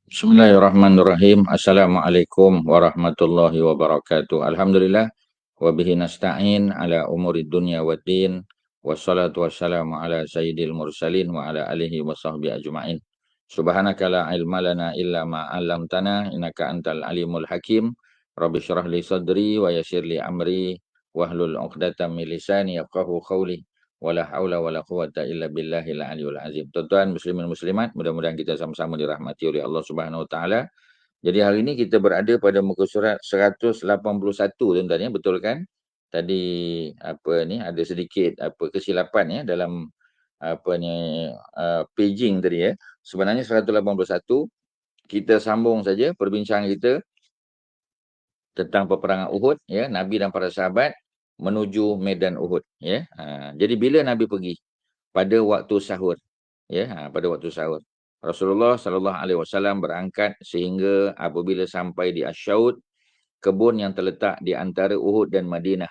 Bismillahirrahmanirrahim. Assalamualaikum warahmatullahi wabarakatuh. Alhamdulillah wa bihi nasta'in ala umuri dunya waddin. Wassalatu wassalamu ala sayyidil mursalin wa ala alihi wa sahbihi ajma'in. Subhanaka la ilma lana illa ma 'allamtana innaka antal alimul hakim. Rabbi shrah li sadri wa yassir li amri wahlul 'uqdatam min lisani yafqahu qawli. Wala haula wala quwata illa billahil aliyul azim. Tuan-tuan muslimin muslimat, mudah-mudahan kita sama-sama dirahmati oleh Allah Subhanahu wa taala. Jadi hari ini kita berada pada muka surat 181 tuan-tuan ya, betul kan? Tadi ada sedikit kesilapan ya dalam paging tadi ya. Sebenarnya 181 kita sambung saja perbincangan kita tentang peperangan Uhud ya, Nabi dan para sahabat menuju medan Uhud ya. Jadi bila Nabi pergi? Pada waktu sahur ya, pada waktu sahur Rasulullah sallallahu alaihi wasallam berangkat sehingga apabila sampai di Asyaud, kebun yang terletak di antara Uhud dan Madinah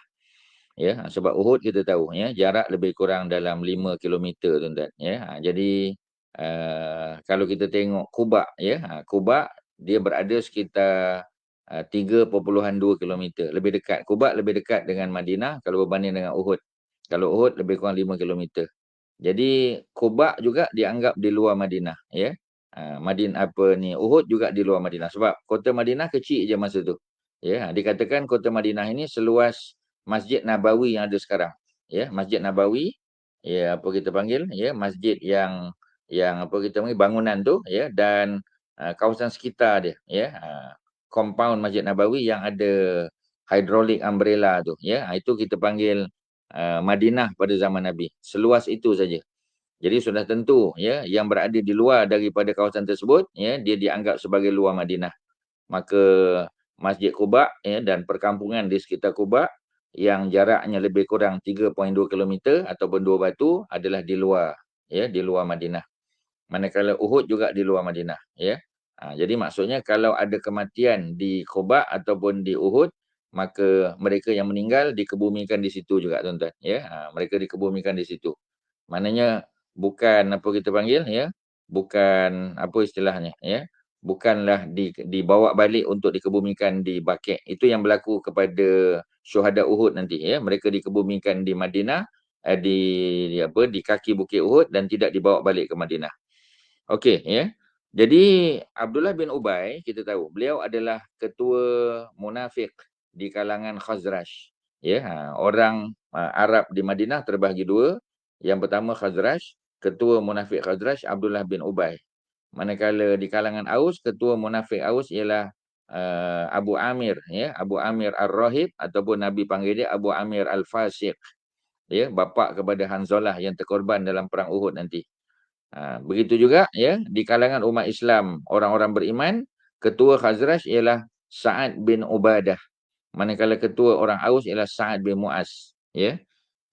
ya. Sebab Uhud kita tahu ya, jarak lebih kurang dalam 5 kilometer tuan-tuan ya. Jadi kalau kita tengok Quba ya, Quba dia berada sekitar 3.2 kilometer, lebih dekat. Quba lebih dekat dengan Madinah kalau berbanding dengan Uhud. Kalau Uhud lebih kurang 5 kilometer. Jadi Quba juga dianggap di luar Madinah ya. Uhud juga di luar Madinah sebab kota Madinah kecil je masa tu. Ya, dikatakan kota Madinah ini seluas Masjid Nabawi yang ada sekarang. Ya, Masjid Nabawi ya, apa kita panggil ya, masjid yang apa kita panggil bangunan tu ya, dan kawasan sekitar dia ya. Compound Masjid Nabawi yang ada hydraulic umbrella tu ya. Itu kita panggil Madinah pada zaman Nabi. Seluas itu saja. Jadi sudah tentu ya, yang berada di luar daripada kawasan tersebut ya, dia dianggap sebagai luar Madinah. Maka Masjid Quba ya, dan perkampungan di sekitar Quba yang jaraknya lebih kurang 3.2 kilometer ataupun 2 batu adalah di luar ya, di luar Madinah. Manakala Uhud juga di luar Madinah ya. Jadi maksudnya kalau ada kematian di Quba ataupun di Uhud, maka mereka yang meninggal dikebumikan di situ juga tuan-tuan ya. Mereka dikebumikan di situ. Maknanya bukan apa kita panggil ya, bukan apa istilahnya ya, bukanlah dibawa balik untuk dikebumikan di Baqi'. Itu yang berlaku kepada syuhada Uhud nanti ya. Mereka dikebumikan di Madinah, di kaki Bukit Uhud dan tidak dibawa balik ke Madinah. Okey ya. Jadi Abdullah bin Ubay kita tahu beliau adalah ketua munafik di kalangan Khazraj. Ya, orang Arab di Madinah terbahagi dua. Yang pertama Khazraj, ketua munafik Khazraj Abdullah bin Ubay. Manakala di kalangan Aus, ketua munafik Aus ialah Abu Amir ya, Abu Amir Ar-Rahib ataupun Nabi panggil dia Abu Amir Al-Fasiq. Ya, bapa kepada Hanzalah yang terkorban dalam perang Uhud nanti. Begitu juga ya di kalangan umat Islam, orang-orang beriman, ketua Khazraj ialah Sa'ad bin Ubadah. Manakala ketua orang Aus ialah Sa'ad bin Mu'az, ya.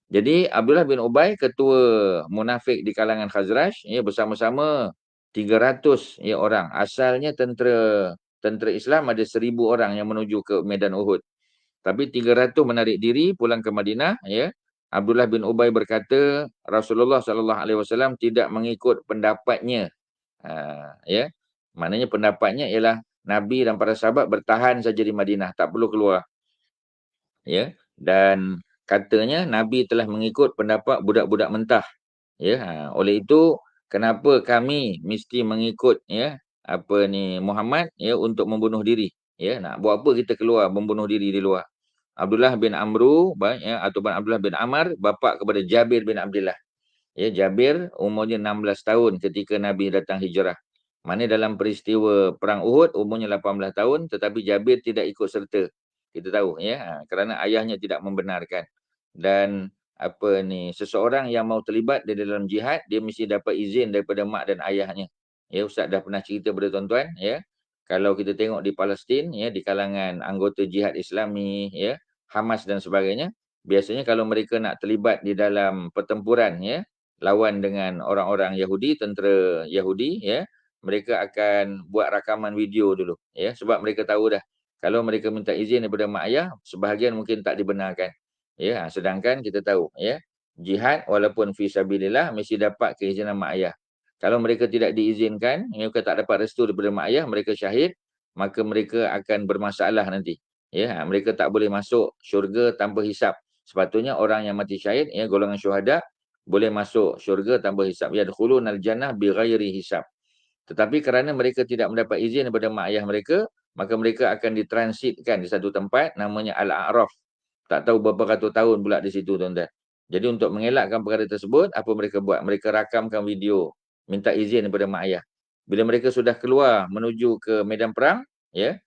Jadi Abdullah bin Ubay ketua munafik di kalangan Khazraj ya, bersama-sama 300 ya orang. Asalnya tentera Islam ada 1,000 orang yang menuju ke medan Uhud. Tapi 300 menarik diri pulang ke Madinah ya. Abdullah bin Ubay berkata Rasulullah sallallahu alaihi wasallam tidak mengikut pendapatnya. Ya. Maknanya pendapatnya ialah Nabi dan para sahabat bertahan saja di Madinah, tak perlu keluar. Ya. Dan katanya Nabi telah mengikut pendapat budak-budak mentah. Ya. Oleh itu kenapa kami mesti mengikut ya Muhammad ya untuk membunuh diri? Ya, nak buat apa kita keluar membunuh diri di luar? Abdullah bin Amru ya, ataupun Abdullah bin Amr bapa kepada Jabir bin Abdullah. Ya, Jabir umurnya 16 tahun ketika Nabi datang hijrah. Mana dalam peristiwa perang Uhud umurnya 18 tahun tetapi Jabir tidak ikut serta. Kita tahu ya, kerana ayahnya tidak membenarkan. Dan seseorang yang mau terlibat di dalam jihad dia mesti dapat izin daripada mak dan ayahnya. Ya, Ustaz dah pernah cerita pada tuan-tuan ya. Kalau kita tengok di Palestin ya, di kalangan anggota jihad Islami ya, Hamas dan sebagainya, biasanya kalau mereka nak terlibat di dalam pertempuran ya, lawan dengan orang-orang Yahudi, tentera Yahudi ya, mereka akan buat rakaman video dulu ya, sebab mereka tahu dah kalau mereka minta izin daripada mak ayah, sebahagian mungkin tak dibenarkan. Ya, sedangkan kita tahu ya, jihad walaupun fi sabilillah mesti dapat keizinan mak ayah. Kalau mereka tidak diizinkan, mereka tak dapat restu daripada mak ayah, mereka syahid, maka mereka akan bermasalah nanti. Ya, mereka tak boleh masuk syurga tanpa hisap. Sepatutnya orang yang mati syahid, ya, golongan syuhada, boleh masuk syurga tanpa hisap. Yadkhulunal jannah bighairi hisap. Tetapi kerana mereka tidak mendapat izin daripada mak ayah mereka, maka mereka akan ditransitkan di satu tempat namanya Al-A'raf. Tak tahu berapa ratus tahun pula di situ, tuan-tuan. Jadi untuk mengelakkan perkara tersebut, apa mereka buat? Mereka rakamkan video, minta izin daripada mak ayah. Bila mereka sudah keluar menuju ke medan perang, ya,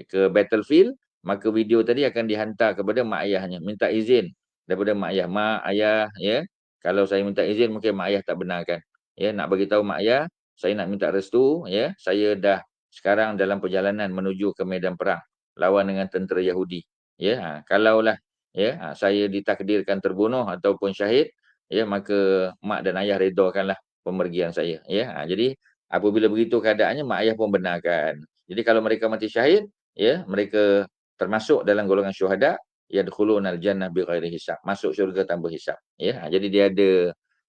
ke battlefield, maka video tadi akan dihantar kepada mak ayahnya, minta izin daripada mak ayah. Mak ayah, ya, kalau saya minta izin mungkin mak ayah tak benarkan. Ya, nak bagi tahu mak ayah, saya nak minta restu, ya, saya dah sekarang dalam perjalanan menuju ke medan perang lawan dengan tentera Yahudi. Ya, kalaulah, ya, saya ditakdirkan terbunuh ataupun syahid, ya, maka mak dan ayah redakanlah pemergian saya. Ya, jadi apabila begitu keadaannya, mak ayah pun benarkan. Jadi kalau mereka mati syahid, ya, mereka termasuk dalam golongan syuhada, yadkhulunal jannah bighairi hisab, masuk syurga tanpa hisab. Ya, jadi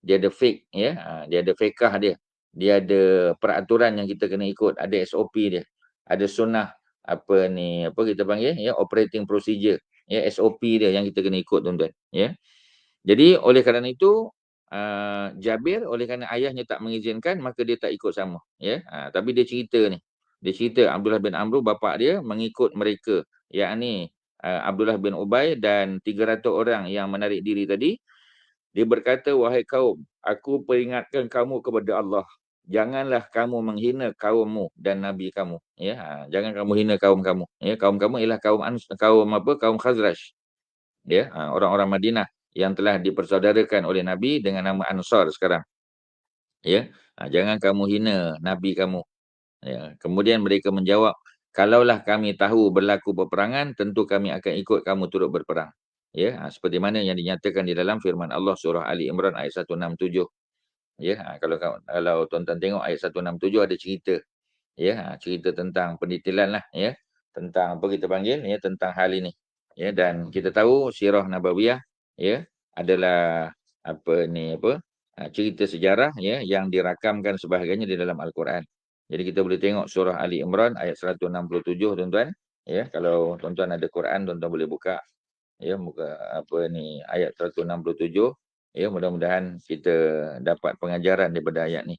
dia ada fake, ya, dia ada fiqh dia. Dia ada peraturan yang kita kena ikut, ada SOP dia. Ada sunnah apa ni, apa kita panggil, ya, operating procedure, ya, SOP dia yang kita kena ikut, tuan-tuan, ya. Jadi oleh kerana itu, Jabir oleh kerana ayahnya tak mengizinkan, maka dia tak ikut sama, ya. Tapi dia cerita ni. Dia cerita Abdullah bin Amr bapa dia mengikut mereka, yakni Abdullah bin Ubay dan 300 orang yang menarik diri tadi. Dia berkata, wahai kaum, aku peringatkan kamu kepada Allah. Janganlah kamu menghina kaummu dan nabi kamu. Ya, jangan kamu hina kaum kamu. Ya, kaum kamu ialah kaum apa? Kaum Khazraj. Ya, orang-orang Madinah yang telah dipersaudarakan oleh Nabi dengan nama Ansar sekarang. Ya, jangan kamu hina nabi kamu. Ya, kemudian mereka menjawab, kalaulah kami tahu berlaku peperangan, tentu kami akan ikut kamu turut berperang. Ya, seperti mana yang dinyatakan di dalam firman Allah surah Ali Imran ayat 167. Ya, kalau tuan-tuan tengok ayat 167 ada cerita. Ya, cerita tentang pendetailan lah, ya. Tentang apa kita panggil, ya, tentang hal ini. Ya, dan kita tahu sirah Nabawiyah, ya, adalah cerita sejarah, ya, yang dirakamkan sebahagiannya di dalam Al-Quran. Jadi kita boleh tengok surah Ali Imran ayat 167, tuan-tuan. Ya, kalau tuan-tuan ada Quran, tuan-tuan boleh buka, ya, ayat 167. Ya, mudah-mudahan kita dapat pengajaran daripada ayat ni.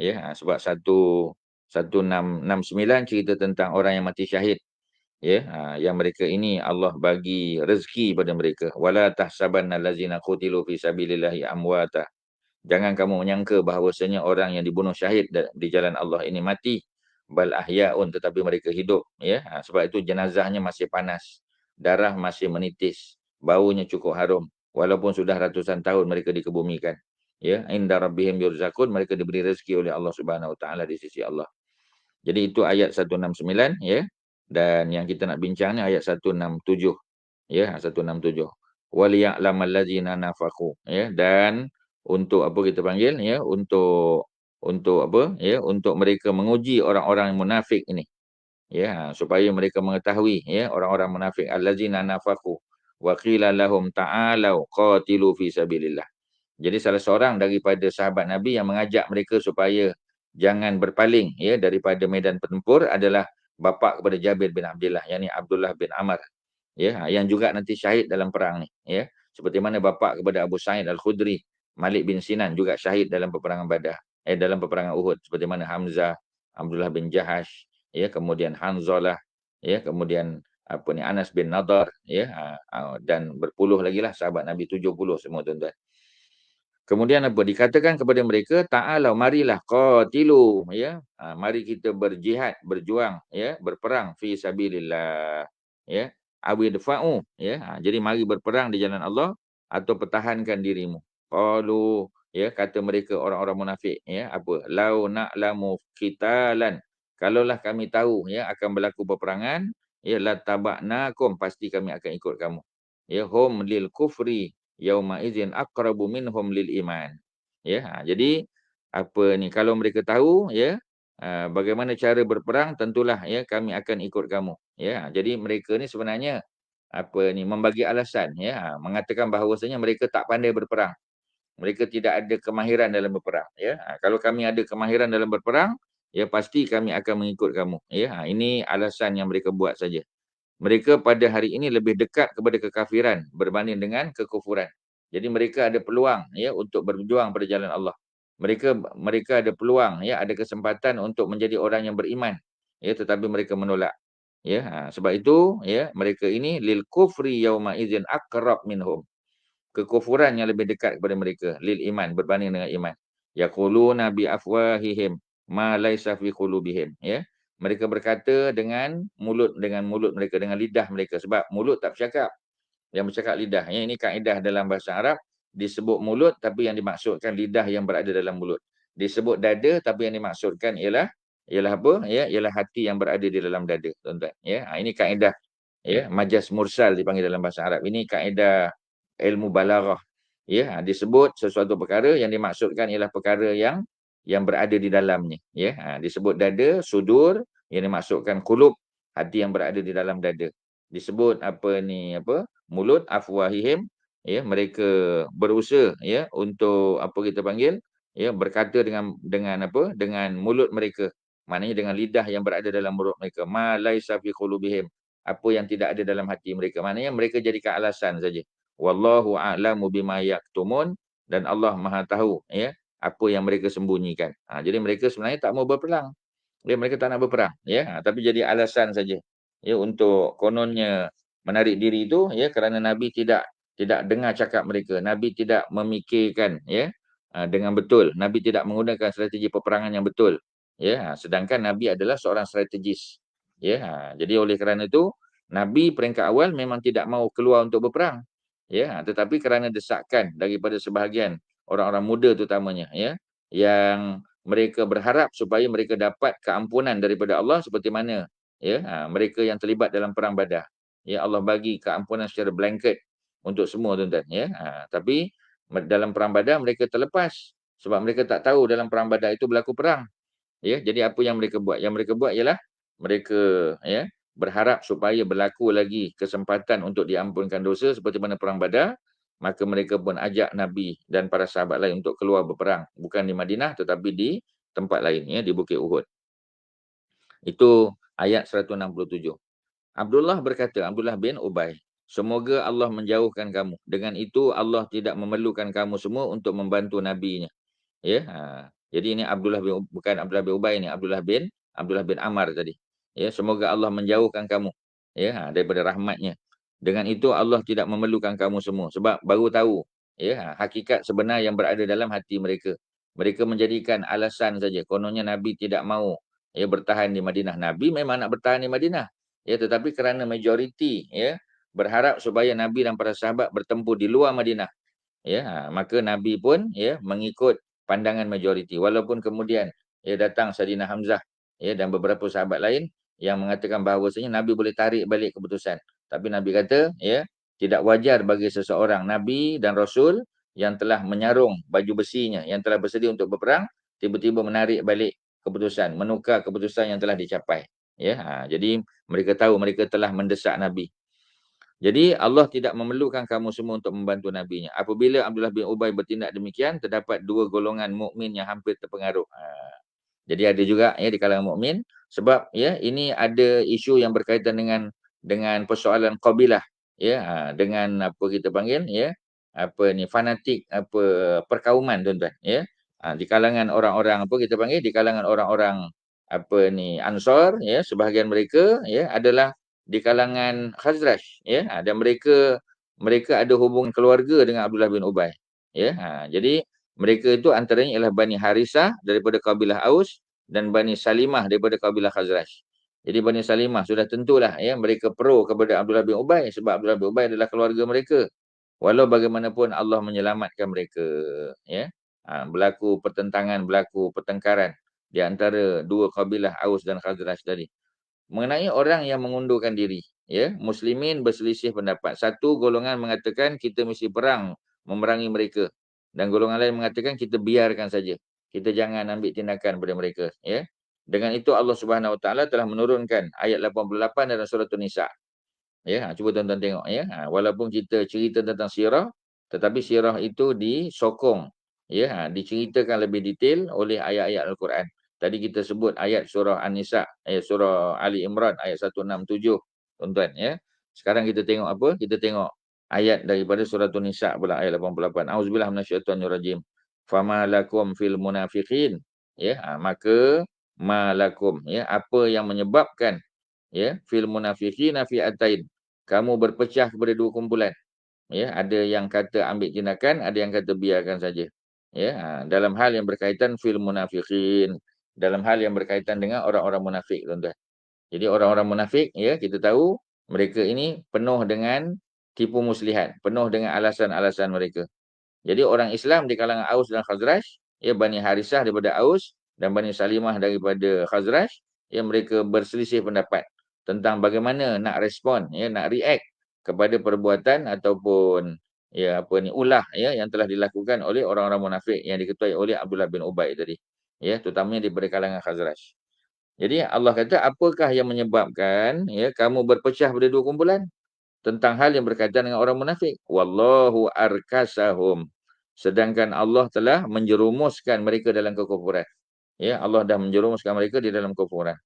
Ya, sebab 1669 cerita tentang orang yang mati syahid. Ya, yang mereka ini Allah bagi rezeki pada mereka. Wala tahsabanna allazina qutilu fi sabilillahi amwata. Jangan kamu menyangka bahawasanya orang yang dibunuh syahid di jalan Allah ini mati, bal ahyaun, tetapi mereka hidup, ya. Sebab itu jenazahnya masih panas, darah masih menitis, baunya cukup harum walaupun sudah ratusan tahun mereka dikebumikan. Ya, inda rabbihim yurzakun, mereka diberi rezeki oleh Allah Subhanahu wa taala di sisi Allah. Jadi itu ayat 169, ya. Dan yang kita nak bincang ni ayat 167. Ya, 167. Waliya'lamal ladzina nafaqu, ya, dan untuk apa kita panggil, ya, untuk apa, ya, untuk mereka menguji orang-orang munafik ini, ya, supaya mereka mengetahui, ya, orang-orang munafik alladzina nafaqu wa qila lahum ta'alu qatilu fi sabilillah. Jadi salah seorang daripada sahabat Nabi yang mengajak mereka supaya jangan berpaling, ya, daripada medan tempur adalah bapa kepada Jabir bin Abdullah, yakni Abdullah bin Amr, ya, yang juga nanti syahid dalam perang ni, ya. Seperti mana bapa kepada Abu Sa'id Al-Khudri, Malik bin Sinan juga syahid dalam peperangan Badar, dalam peperangan Uhud, seperti mana Hamzah, Abdullah bin Jahash, ya, kemudian Hanzalah, ya, kemudian Anas bin Nadar, ya, dan berpuluh lagi lah sahabat Nabi, 70 semua, tuan-tuan. Kemudian apa? Dikatakan kepada mereka, ta'alau, marilah, qatilu, ya. Mari kita berjihad, berjuang, ya, berperang fi sabilillah, ya. Awidfa'u, ya. Jadi mari berperang di jalan Allah atau pertahankan dirimu. Qalu, ya, kata mereka orang-orang munafik, ya, apa? Lau na'lamu qitalan. Kalaulah kami tahu, ya, akan berlaku peperangan, ya, la taba'nakum, pasti kami akan ikut kamu. Ya, hum lil kufri yauma idzin aqrabu minhum lil iman. Ya, jadi apa ni, kalau mereka tahu, ya, bagaimana cara berperang, tentulah, ya, kami akan ikut kamu. Ya, jadi mereka ni sebenarnya apa ni, membagi alasan, ya, mengatakan bahawasanya mereka tak pandai berperang. Mereka tidak ada kemahiran dalam berperang, ya. Kalau kami ada kemahiran dalam berperang, ya pasti kami akan mengikut kamu, ya. Ini alasan yang mereka buat saja. Mereka pada hari ini lebih dekat kepada kekafiran berbanding dengan kekufuran. Jadi mereka ada peluang, ya, untuk berjuang pada jalan Allah. Mereka ada peluang, ya, ada kesempatan untuk menjadi orang yang beriman, ya, tetapi mereka menolak. Ya, sebab itu, ya, mereka ini lil kufri yauma idzin aqrab minhum. Kekufuran yang lebih dekat kepada mereka lil iman berbanding dengan iman. Yaquluna bi afwahihim ma laisa fi qulubihim, ya. Mereka berkata dengan mulut mereka, dengan lidah mereka, sebab mulut tak bercakap, yang bercakap lidah, ya. Ini kaedah dalam bahasa Arab, disebut mulut tapi yang dimaksudkan lidah yang berada dalam mulut. Disebut dada tapi yang dimaksudkan ialah apa? Ya, ialah hati yang berada di dalam dada, tuan-tuan, ya. Ini kaedah, ya, majaz mursal dipanggil dalam bahasa Arab. Ini kaedah ilmu balaghah, ya. Disebut sesuatu perkara yang dimaksudkan ialah perkara yang berada di dalamnya, ya. Disebut dada, sudur, yang dimaksudkan qulub, hati yang berada di dalam dada. Disebut mulut, afwahihim, ya, mereka berusaha, ya, untuk apa kita panggil, ya, berkata dengan mulut mereka, maknanya dengan lidah yang berada dalam mulut mereka, ma laisa fi qulubihim, apa yang tidak ada dalam hati mereka, maknanya mereka jadikan alasan saja. Wallahu a'lamu bima yaktumun, dan Allah Maha tahu, ya, apa yang mereka sembunyikan. Jadi mereka sebenarnya tak mau berperang. Ya, mereka tak nak berperang, ya. Tapi jadi alasan saja, ya, untuk kononnya menarik diri itu, ya, kerana Nabi tidak dengar cakap mereka. Nabi tidak memikirkan, ya, dengan betul. Nabi tidak menggunakan strategi peperangan yang betul, ya. Sedangkan Nabi adalah seorang strategis, ya. Jadi oleh kerana itu Nabi peringkat awal memang tidak mau keluar untuk berperang, ya. Tetapi kerana desakan daripada sebahagian orang-orang muda terutamanya, ya, yang mereka berharap supaya mereka dapat keampunan daripada Allah seperti mana, ya, mereka yang terlibat dalam perang Badar. Ya, Allah bagi keampunan secara blanket untuk semua, tuan-tuan, ya. Tapi dalam perang Badar mereka terlepas sebab mereka tak tahu dalam perang Badar itu berlaku perang, ya. Jadi apa yang mereka buat? Yang mereka buat ialah mereka, ya, berharap supaya berlaku lagi kesempatan untuk diampunkan dosa seperti mana perang Badar, maka mereka pun ajak Nabi dan para sahabat lain untuk keluar berperang, bukan di Madinah tetapi di tempat lain, ya, di Bukit Uhud. Itu ayat 167. Abdullah bin Ubay, semoga Allah menjauhkan kamu. Dengan itu Allah tidak memerlukan kamu semua untuk membantu nabinya. Ya, jadi ini bukan Abdullah bin Ubay, ini Abdullah bin Amar tadi. Ya, semoga Allah menjauhkan kamu, ya, daripada rahmatnya. Dengan itu Allah tidak memerlukan kamu semua, sebab baru tahu, ya, hakikat sebenar yang berada dalam hati mereka. Mereka menjadikan alasan saja. Kononnya Nabi tidak mau, ya, bertahan di Madinah. Nabi memang nak bertahan di Madinah, ya, tetapi kerana majoriti, ya, berharap supaya Nabi dan para sahabat bertempur di luar Madinah, ya, maka Nabi pun, ya, mengikut pandangan majoriti, walaupun kemudian, ya, datang Saidina Hamzah, ya, dan beberapa sahabat lain yang mengatakan bahawasanya Nabi boleh tarik balik keputusan, tapi Nabi kata, ya, tidak wajar bagi seseorang Nabi dan Rasul yang telah menyarung baju besinya, yang telah bersedia untuk berperang, tiba-tiba menarik balik keputusan, menukar keputusan yang telah dicapai, ya. Jadi mereka tahu mereka telah mendesak Nabi. Jadi Allah tidak memerlukan kamu semua untuk membantu nabinya. Apabila Abdullah bin Ubay bertindak demikian, terdapat dua golongan mukmin yang hampir terpengaruh. Jadi ada juga, ya, di kalangan mukmin, sebab, ya, ini ada isu yang berkaitan dengan persoalan qabilah, ya, dengan apa kita panggil, ya, fanatik perkauman, tuan-tuan, ya. Di kalangan orang-orang di kalangan orang-orang Ansar, ya, sebahagian mereka, ya, adalah di kalangan Khazraj, ya, dan mereka ada hubungan keluarga dengan Abdullah bin Ubay, ya. Jadi mereka itu antaranya ialah Bani Harisah daripada kabilah Aus dan Bani Salimah daripada kabilah Khazraj. Jadi Bani Salimah sudah tentulah, ya, mereka pro kepada Abdullah bin Ubay sebab Abdullah bin Ubay adalah keluarga mereka. Walau bagaimanapun Allah menyelamatkan mereka, ya. Berlaku pertentangan, berlaku pertengkaran di antara dua kabilah Aus dan Khazraj tadi. Mengenai orang yang mengundurkan diri, ya, muslimin berselisih pendapat. Satu golongan mengatakan kita mesti perang memerangi mereka, dan golongan lain mengatakan kita biarkan saja, kita jangan ambil tindakan pada mereka, ya. Dengan itu Allah Subhanahu Wa Taala telah menurunkan ayat 88 dalam surah An-Nisa, ya. Cuba tuan-tuan tengok, ya. Walaupun kita cerita tentang sirah, Tetapi sirah itu disokong, ya, diceritakan lebih detail oleh ayat-ayat Al-Quran. Tadi kita sebut ayat surah An-Nisa, surah Ali Imran ayat 167, tuan-tuan, ya. Sekarang kita tengok apa? Kita tengok ayat daripada surah An-Nisa pula ayat 88. Auzubillahi minasyaitonirrajim. Fama lakum fil munafiqin, ya, maka malakum, ya, apa yang menyebabkan, ya, fil munafiqina fi'atain, kamu berpecah kepada dua kumpulan. Ya, ada yang kata ambil tindakan, ada yang kata biarkan saja. Ya, dalam hal yang berkaitan fil munafiqin, dalam hal yang berkaitan dengan orang-orang munafik, tuan-tuan. Jadi orang-orang munafik, ya, kita tahu mereka ini penuh dengan tipu muslihat, penuh dengan alasan-alasan mereka. Jadi orang Islam di kalangan Aus dan Khazraj, ya, Bani Harisah daripada Aus dan Bani Salimah daripada Khazraj, ya, mereka berselisih pendapat tentang bagaimana nak respon, ya, nak react kepada perbuatan ataupun, ya, apa ni, ulah, ya, yang telah dilakukan oleh orang-orang munafik yang diketuai oleh Abdullah bin Ubay tadi. Ya, terutamanya daripada kalangan Khazraj. Jadi Allah kata, apakah yang menyebabkan, ya, kamu berpecah pada dua kumpulan? Tentang hal yang berkaitan dengan orang munafik. Wallahu arkasahum. Sedangkan Allah telah menjerumuskan mereka dalam kekufuran. Ya, Allah dah menjerumuskan mereka di dalam kekufuran.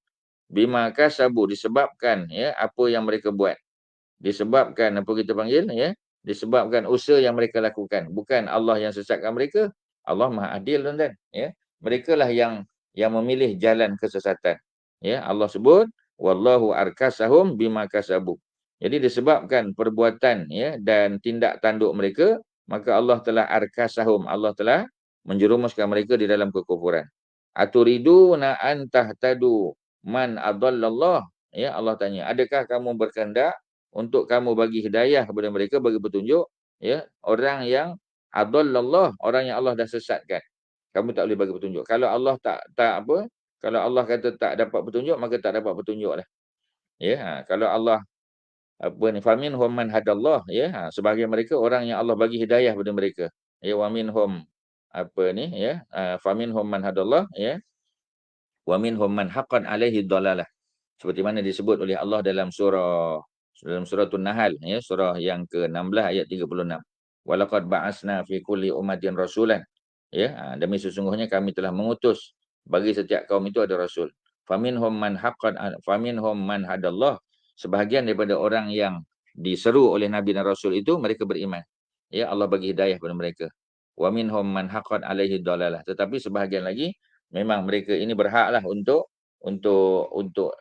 Bima kasabu, disebabkan, ya, apa yang mereka buat. Disebabkan apa kita panggil, ya, disebabkan usaha yang mereka lakukan. Bukan Allah yang sesatkan mereka. Allah Maha Adil, tuan-tuan, ya. Mereka lah yang memilih jalan kesesatan. Ya, Allah sebut wallahu arkasahum bima kasabu. Jadi disebabkan perbuatan, ya, dan tindak tanduk mereka, maka Allah telah arkasahum, Allah telah menjerumuskan mereka di dalam kekufuran. Aturiduna an tahtadu man adallallah. Ya, Allah tanya, adakah kamu berkehendak untuk kamu bagi hidayah kepada mereka, bagi petunjuk, ya, orang yang adallallah, orang yang Allah dah sesatkan. Kamu tak boleh bagi petunjuk. Kalau Allah tak apa? Kalau Allah kata tak dapat petunjuk, maka tak dapat petunjuk lah. Ya, kalau Allah apa ni, faminhum man hadallah, ya, sebahagian mereka orang yang Allah bagi hidayah kepada mereka. Ya, wa minhum apa ni, ya, faminhum man hadallah, ya, wa minhum man haqqan alaihi dhalalah. Seperti mana disebut oleh Allah dalam surah An-Nahl, ya, surah yang ke-16 ayat 36. Walaqad ba'asna fi kulli ummatin rasulan. Ya, demi sesungguhnya kami telah mengutus bagi setiap kaum itu ada rasul. Faminhum man hadallah. Sebahagian daripada orang yang diseru oleh nabi dan rasul itu mereka beriman. Ya, Allah bagi hidayah kepada mereka. Wa minhum man haqqan alaihi dhalalah. Tetapi sebahagian lagi memang mereka ini berhaklah untuk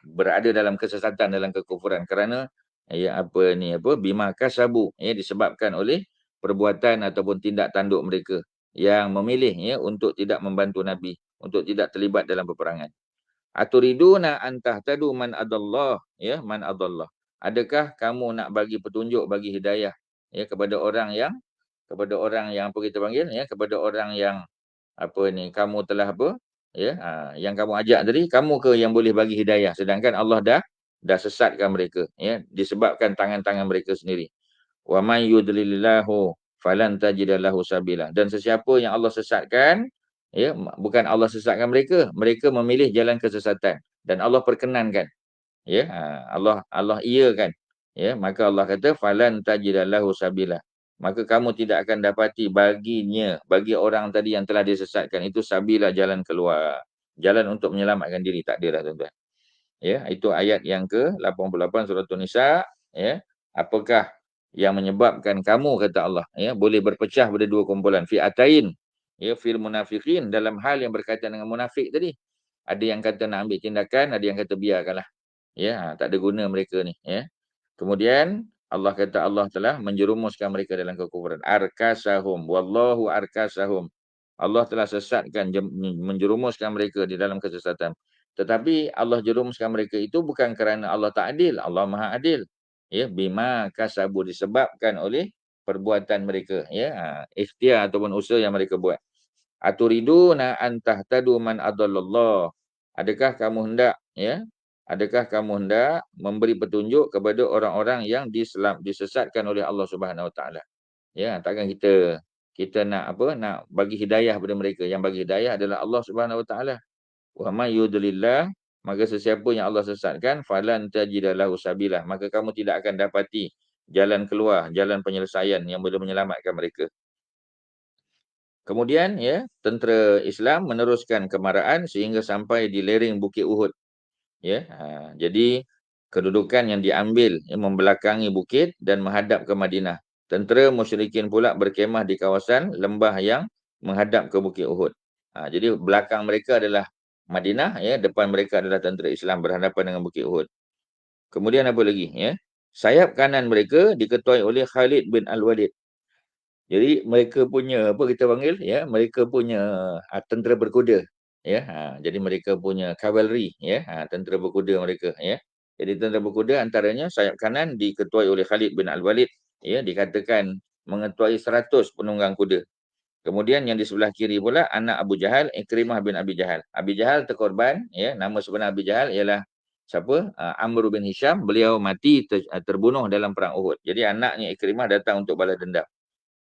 berada dalam kesesatan, dalam kekufuran, kerana, ya, apa ni, apa, bima kasabu, ya, disebabkan oleh perbuatan ataupun tindak tanduk mereka yang memilih, ya, untuk tidak membantu nabi, untuk tidak terlibat dalam peperangan. Aturiduna an tahtadu man adallah, ya, man adallah. Adakah kamu nak bagi petunjuk, bagi hidayah, ya, kepada orang yang apa kita panggil, ya, kepada orang yang apa ni, kamu telah apa, ya, yang kamu ajak tadi, kamu ke yang boleh bagi hidayah, sedangkan Allah dah sesatkan mereka, ya, disebabkan tangan-tangan mereka sendiri. Wa may yudlilillahu falan tajida lahu sabila. Dan sesiapa yang Allah sesatkan, ya, bukan Allah sesatkan mereka, mereka memilih jalan kesesatan dan Allah perkenankan, ya, Allah iakan, ya, maka Allah kata falan tajida lahu sabila. Maka kamu tidak akan dapati baginya, bagi orang tadi yang telah disesatkan itu, sabila, jalan keluar, jalan untuk menyelamatkan diri, tak ada dah, tuan-tuan. Ya, itu ayat yang ke-88 surah An-Nisa, ya. Apakah yang menyebabkan kamu, kata Allah, ya, boleh berpecah pada dua kumpulan, fi'atain, ya, fil munafiqin, dalam hal yang berkaitan dengan munafik tadi. Ada yang kata nak ambil tindakan, ada yang kata biarkanlah. Ya, tak ada guna mereka ni, ya. Kemudian Allah kata Allah telah menjerumuskan mereka dalam kekufuran. Arkasahum, wallahu arkasahum. Allah telah sesatkan, menjerumuskan mereka di dalam kesesatan. Tetapi Allah jerumuskan mereka itu bukan kerana Allah tak adil. Allah Maha Adil. Ya, bima kasabu, disebabkan oleh perbuatan mereka, ya, ikhtiar ataupun usaha yang mereka buat. Aturiduna an tahtadu man adallallah. Adakah kamu hendak, ya? Adakah kamu hendak memberi petunjuk kepada orang-orang yang disesatkan oleh Allah Subhanahu Wa Taala? Ya, takkan kita nak apa? Nak bagi hidayah kepada mereka. Yang bagi hidayah adalah Allah Subhanahu Wa Taala. Wa may yudlillah, maka sesiapa yang Allah sesatkan, falan tajida lahu sabila, maka kamu tidak akan dapati jalan keluar, jalan penyelesaian yang boleh menyelamatkan mereka. Kemudian ya, tentera Islam meneruskan kemarahan sehingga sampai di lereng Bukit Uhud. Ya, jadi kedudukan yang diambil membelakangi bukit dan menghadap ke Madinah. Tentera musyrikin pula berkemah di kawasan lembah yang menghadap ke Bukit Uhud. Jadi belakang mereka adalah Madinah, ya, depan mereka adalah tentera Islam berhadapan dengan Bukit Uhud. Kemudian apa lagi? Ya, sayap kanan mereka diketuai oleh Khalid bin Al-Walid. Jadi mereka punya apa kita panggil, ya, mereka punya tentera berkuda, ya. Jadi mereka punya cavalry, ya, tentera berkuda mereka, ya. Jadi tentera berkuda antaranya sayap kanan diketuai oleh Khalid bin Al-Walid, ya, dikatakan mengetuai 100 penunggang kuda. Kemudian yang di sebelah kiri pula anak Abu Jahal, Ikrimah bin Abi Jahal. Abi Jahal terkorban, ya, nama sebenar Abi Jahal ialah siapa? Amr bin Hisham. Beliau mati terbunuh dalam perang Uhud. Jadi anaknya Ikrimah datang untuk balas dendam.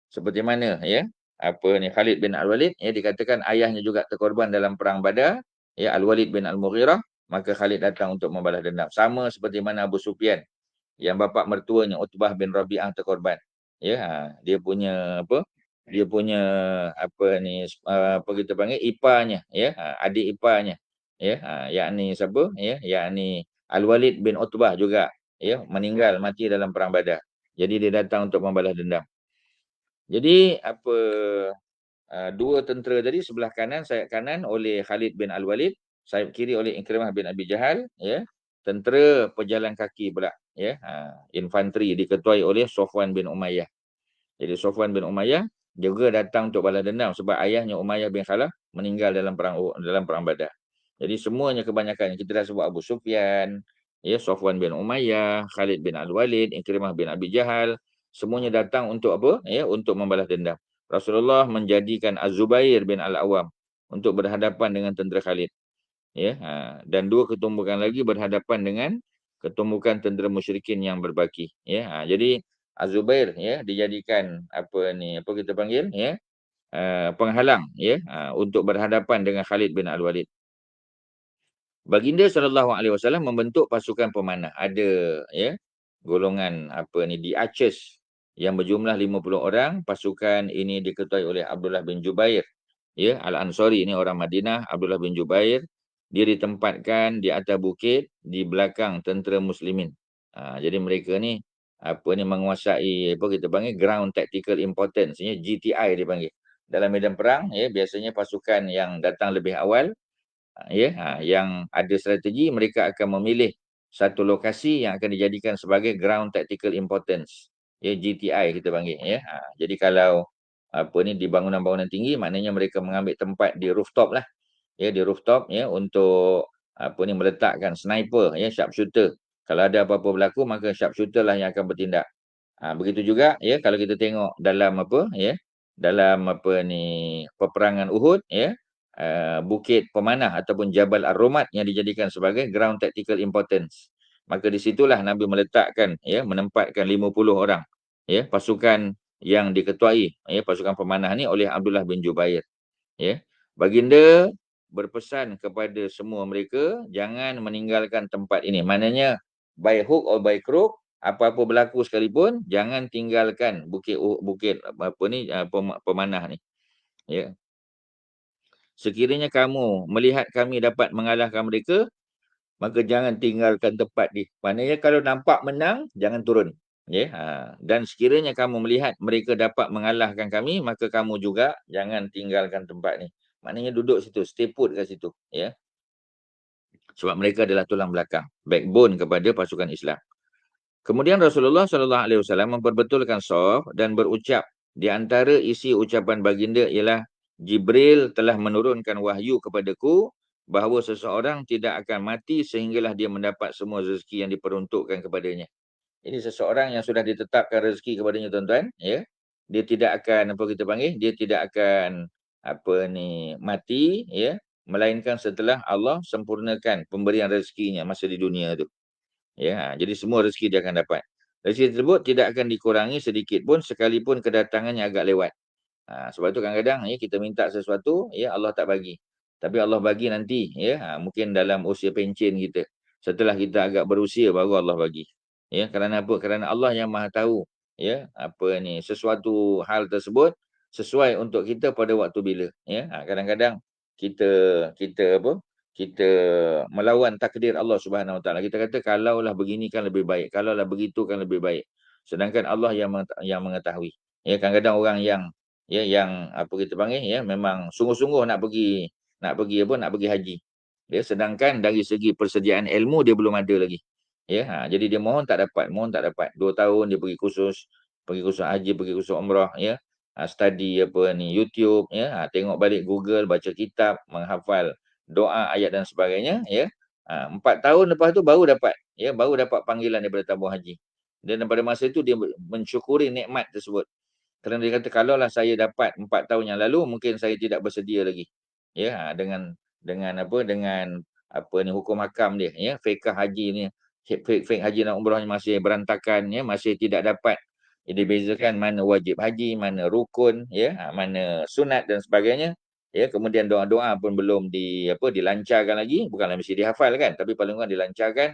Seperti mana, ya, apa ni, Khalid bin Al-Walid, ya, dikatakan ayahnya juga terkorban dalam perang Badar, ya, Al-Walid bin Al-Mughirah, maka Khalid datang untuk membalas dendam. Sama seperti mana Abu Sufyan yang bapa mertuanya Utbah bin Rabi'ah terkorban. Ya, dia punya apa? Dia punya apa ni, apa kita panggil, iparnya, ya, adik iparnya, ya, yakni siapa? Ya, yakni Al-Walid bin Utbah juga, ya, meninggal mati dalam perang Badar. Jadi dia datang untuk membalas dendam. Jadi apa, dua tentera tadi sebelah kanan, sayap kanan oleh Khalid bin Al-Walid, sayap kiri oleh Ikrimah bin Abi Jahal, ya. Tentera pejalan kaki pula, ya. Infanteri diketuai oleh Sofwan bin Umayyah. Jadi Sofwan bin Umayyah juga datang untuk balas dendam sebab ayahnya Umayyah bin Khalaf meninggal dalam perang Badar. Jadi semuanya kebanyakan kita dah sebut Abu Sufyan, ya, Sofwan bin Umayyah, Khalid bin Al-Walid, Ikrimah bin Abi Jahal, semuanya datang untuk apa? Ya, untuk membalas dendam. Rasulullah menjadikan Az-Zubair bin Al-Awwam untuk berhadapan dengan tentera Khalid, ya. Dan dua ketumbukan lagi berhadapan dengan ketumbukan tentera musyrikin yang berbaki, ya. Jadi Az-Zubair, ya, dijadikan apa ni, apa kita panggil, ya, penghalang, ya, untuk berhadapan dengan Khalid bin Al-Walid. Baginda SAW membentuk pasukan pemanah. Ada, ya, golongan apa ni, The Archers yang berjumlah 50 orang. Pasukan ini diketuai oleh Abdullah bin Jubair, ya, Al-Ansari, ini orang Madinah. Abdullah bin Jubair, dia ditempatkan di atas bukit di belakang tentera muslimin. Jadi mereka ni apa ni, menguasai apa kita panggil ground tactical importance, ya, GTI dipanggil. Dalam medan perang, ya, biasanya pasukan yang datang lebih awal, ya, yang ada strategi, mereka akan memilih satu lokasi yang akan dijadikan sebagai ground tactical importance, ya, GTI kita panggil, ya. Jadi kalau apa ni, di bangunan-bangunan tinggi, maknanya mereka mengambil tempat di rooftop lah, ya, di rooftop, ya, untuk apa ni, meletakkan sniper, ya, sharpshooter. Kalau ada apa-apa berlaku, maka sharpshooter lah yang akan bertindak. Begitu juga, ya, kalau kita tengok dalam apa, ya, dalam apa ni, peperangan Uhud, ya, bukit pemanah ataupun Jabal Ar-Rumat yang dijadikan sebagai ground tactical importance. Maka di situlah Nabi meletakkan, ya, menempatkan 50 orang, ya, pasukan yang diketuai, ya, pasukan pemanah ni oleh Abdullah bin Jubair, ya. Baginda berpesan kepada semua mereka jangan meninggalkan tempat ini. Maknanya by hook or by crook, apa-apa berlaku sekalipun jangan tinggalkan bukit apa ni, pemanah ni, ya. Sekiranya kamu melihat kami dapat mengalahkan mereka, maka jangan tinggalkan tempat ni. Maknanya kalau nampak menang, jangan turun, ya. Dan sekiranya kamu melihat mereka dapat mengalahkan kami, maka kamu juga jangan tinggalkan tempat ni. Maknanya duduk situ, stay put kat situ, ya. Sebab mereka adalah tulang belakang, backbone kepada pasukan Islam. Kemudian Rasulullah SAW memperbetulkan shaf dan berucap, di antara isi ucapan baginda ialah Jibril telah menurunkan wahyu kepadaku bahawa seseorang tidak akan mati sehinggalah dia mendapat semua rezeki yang diperuntukkan kepadanya. Ini seseorang yang sudah ditetapkan rezeki kepadanya, tuan-tuan, ya. Dia tidak akan apa kita panggil, dia tidak akan apa ni, mati, ya, melainkan setelah Allah sempurnakan pemberian rezekinya masa di dunia tu. Ya, jadi semua rezeki dia akan dapat. Rezeki tersebut tidak akan dikurangi sedikit pun sekalipun kedatangannya agak lewat. Sebab tu kadang-kadang, ya, kita minta sesuatu, ya, Allah tak bagi. Tapi Allah bagi nanti, ya, mungkin dalam usia pencen kita. Setelah kita agak berusia baru Allah bagi. Ya, kerana apa? Kerana Allah yang Maha tahu, ya, apa ni, sesuatu hal tersebut sesuai untuk kita pada waktu bila, ya. Kadang-kadang kita kita apa? Kita melawan takdir Allah Subhanahu Wa Taala. Kita kata kalaulah begini kan lebih baik, kalaulah begitu kan lebih baik. Sedangkan Allah yang mengetahui. Ya, kadang-kadang orang yang apa kita panggil, ya, memang sungguh-sungguh nak pergi haji. Ya, sedangkan dari segi persediaan ilmu dia belum ada lagi. Ya, jadi dia mohon tak dapat, mohon tak dapat. 2 tahun dia pergi kursus haji, pergi kursus umrah, ya. Study apa ni YouTube, ya. Tengok balik Google, baca kitab, menghafal doa, ayat dan sebagainya, ya. 4 tahun lepas tu baru dapat, ya, baru dapat panggilan daripada tabung haji. Dan pada masa itu dia mensyukuri nikmat tersebut. Kerana dia kata kalaulah saya dapat 4 tahun yang lalu mungkin saya tidak bersedia lagi. Ya, dengan apa ni hukum hakam dia, ya, fiqh haji ni, fiqh haji dan umrah masih berantakan, ya, masih tidak dapat dibezakan mana wajib haji, mana rukun, ya, mana sunat dan sebagainya. Ya, kemudian doa-doa pun belum dilancarkan lagi, bukanlah mesti dihafal kan, tapi paling kurang dilancarkan.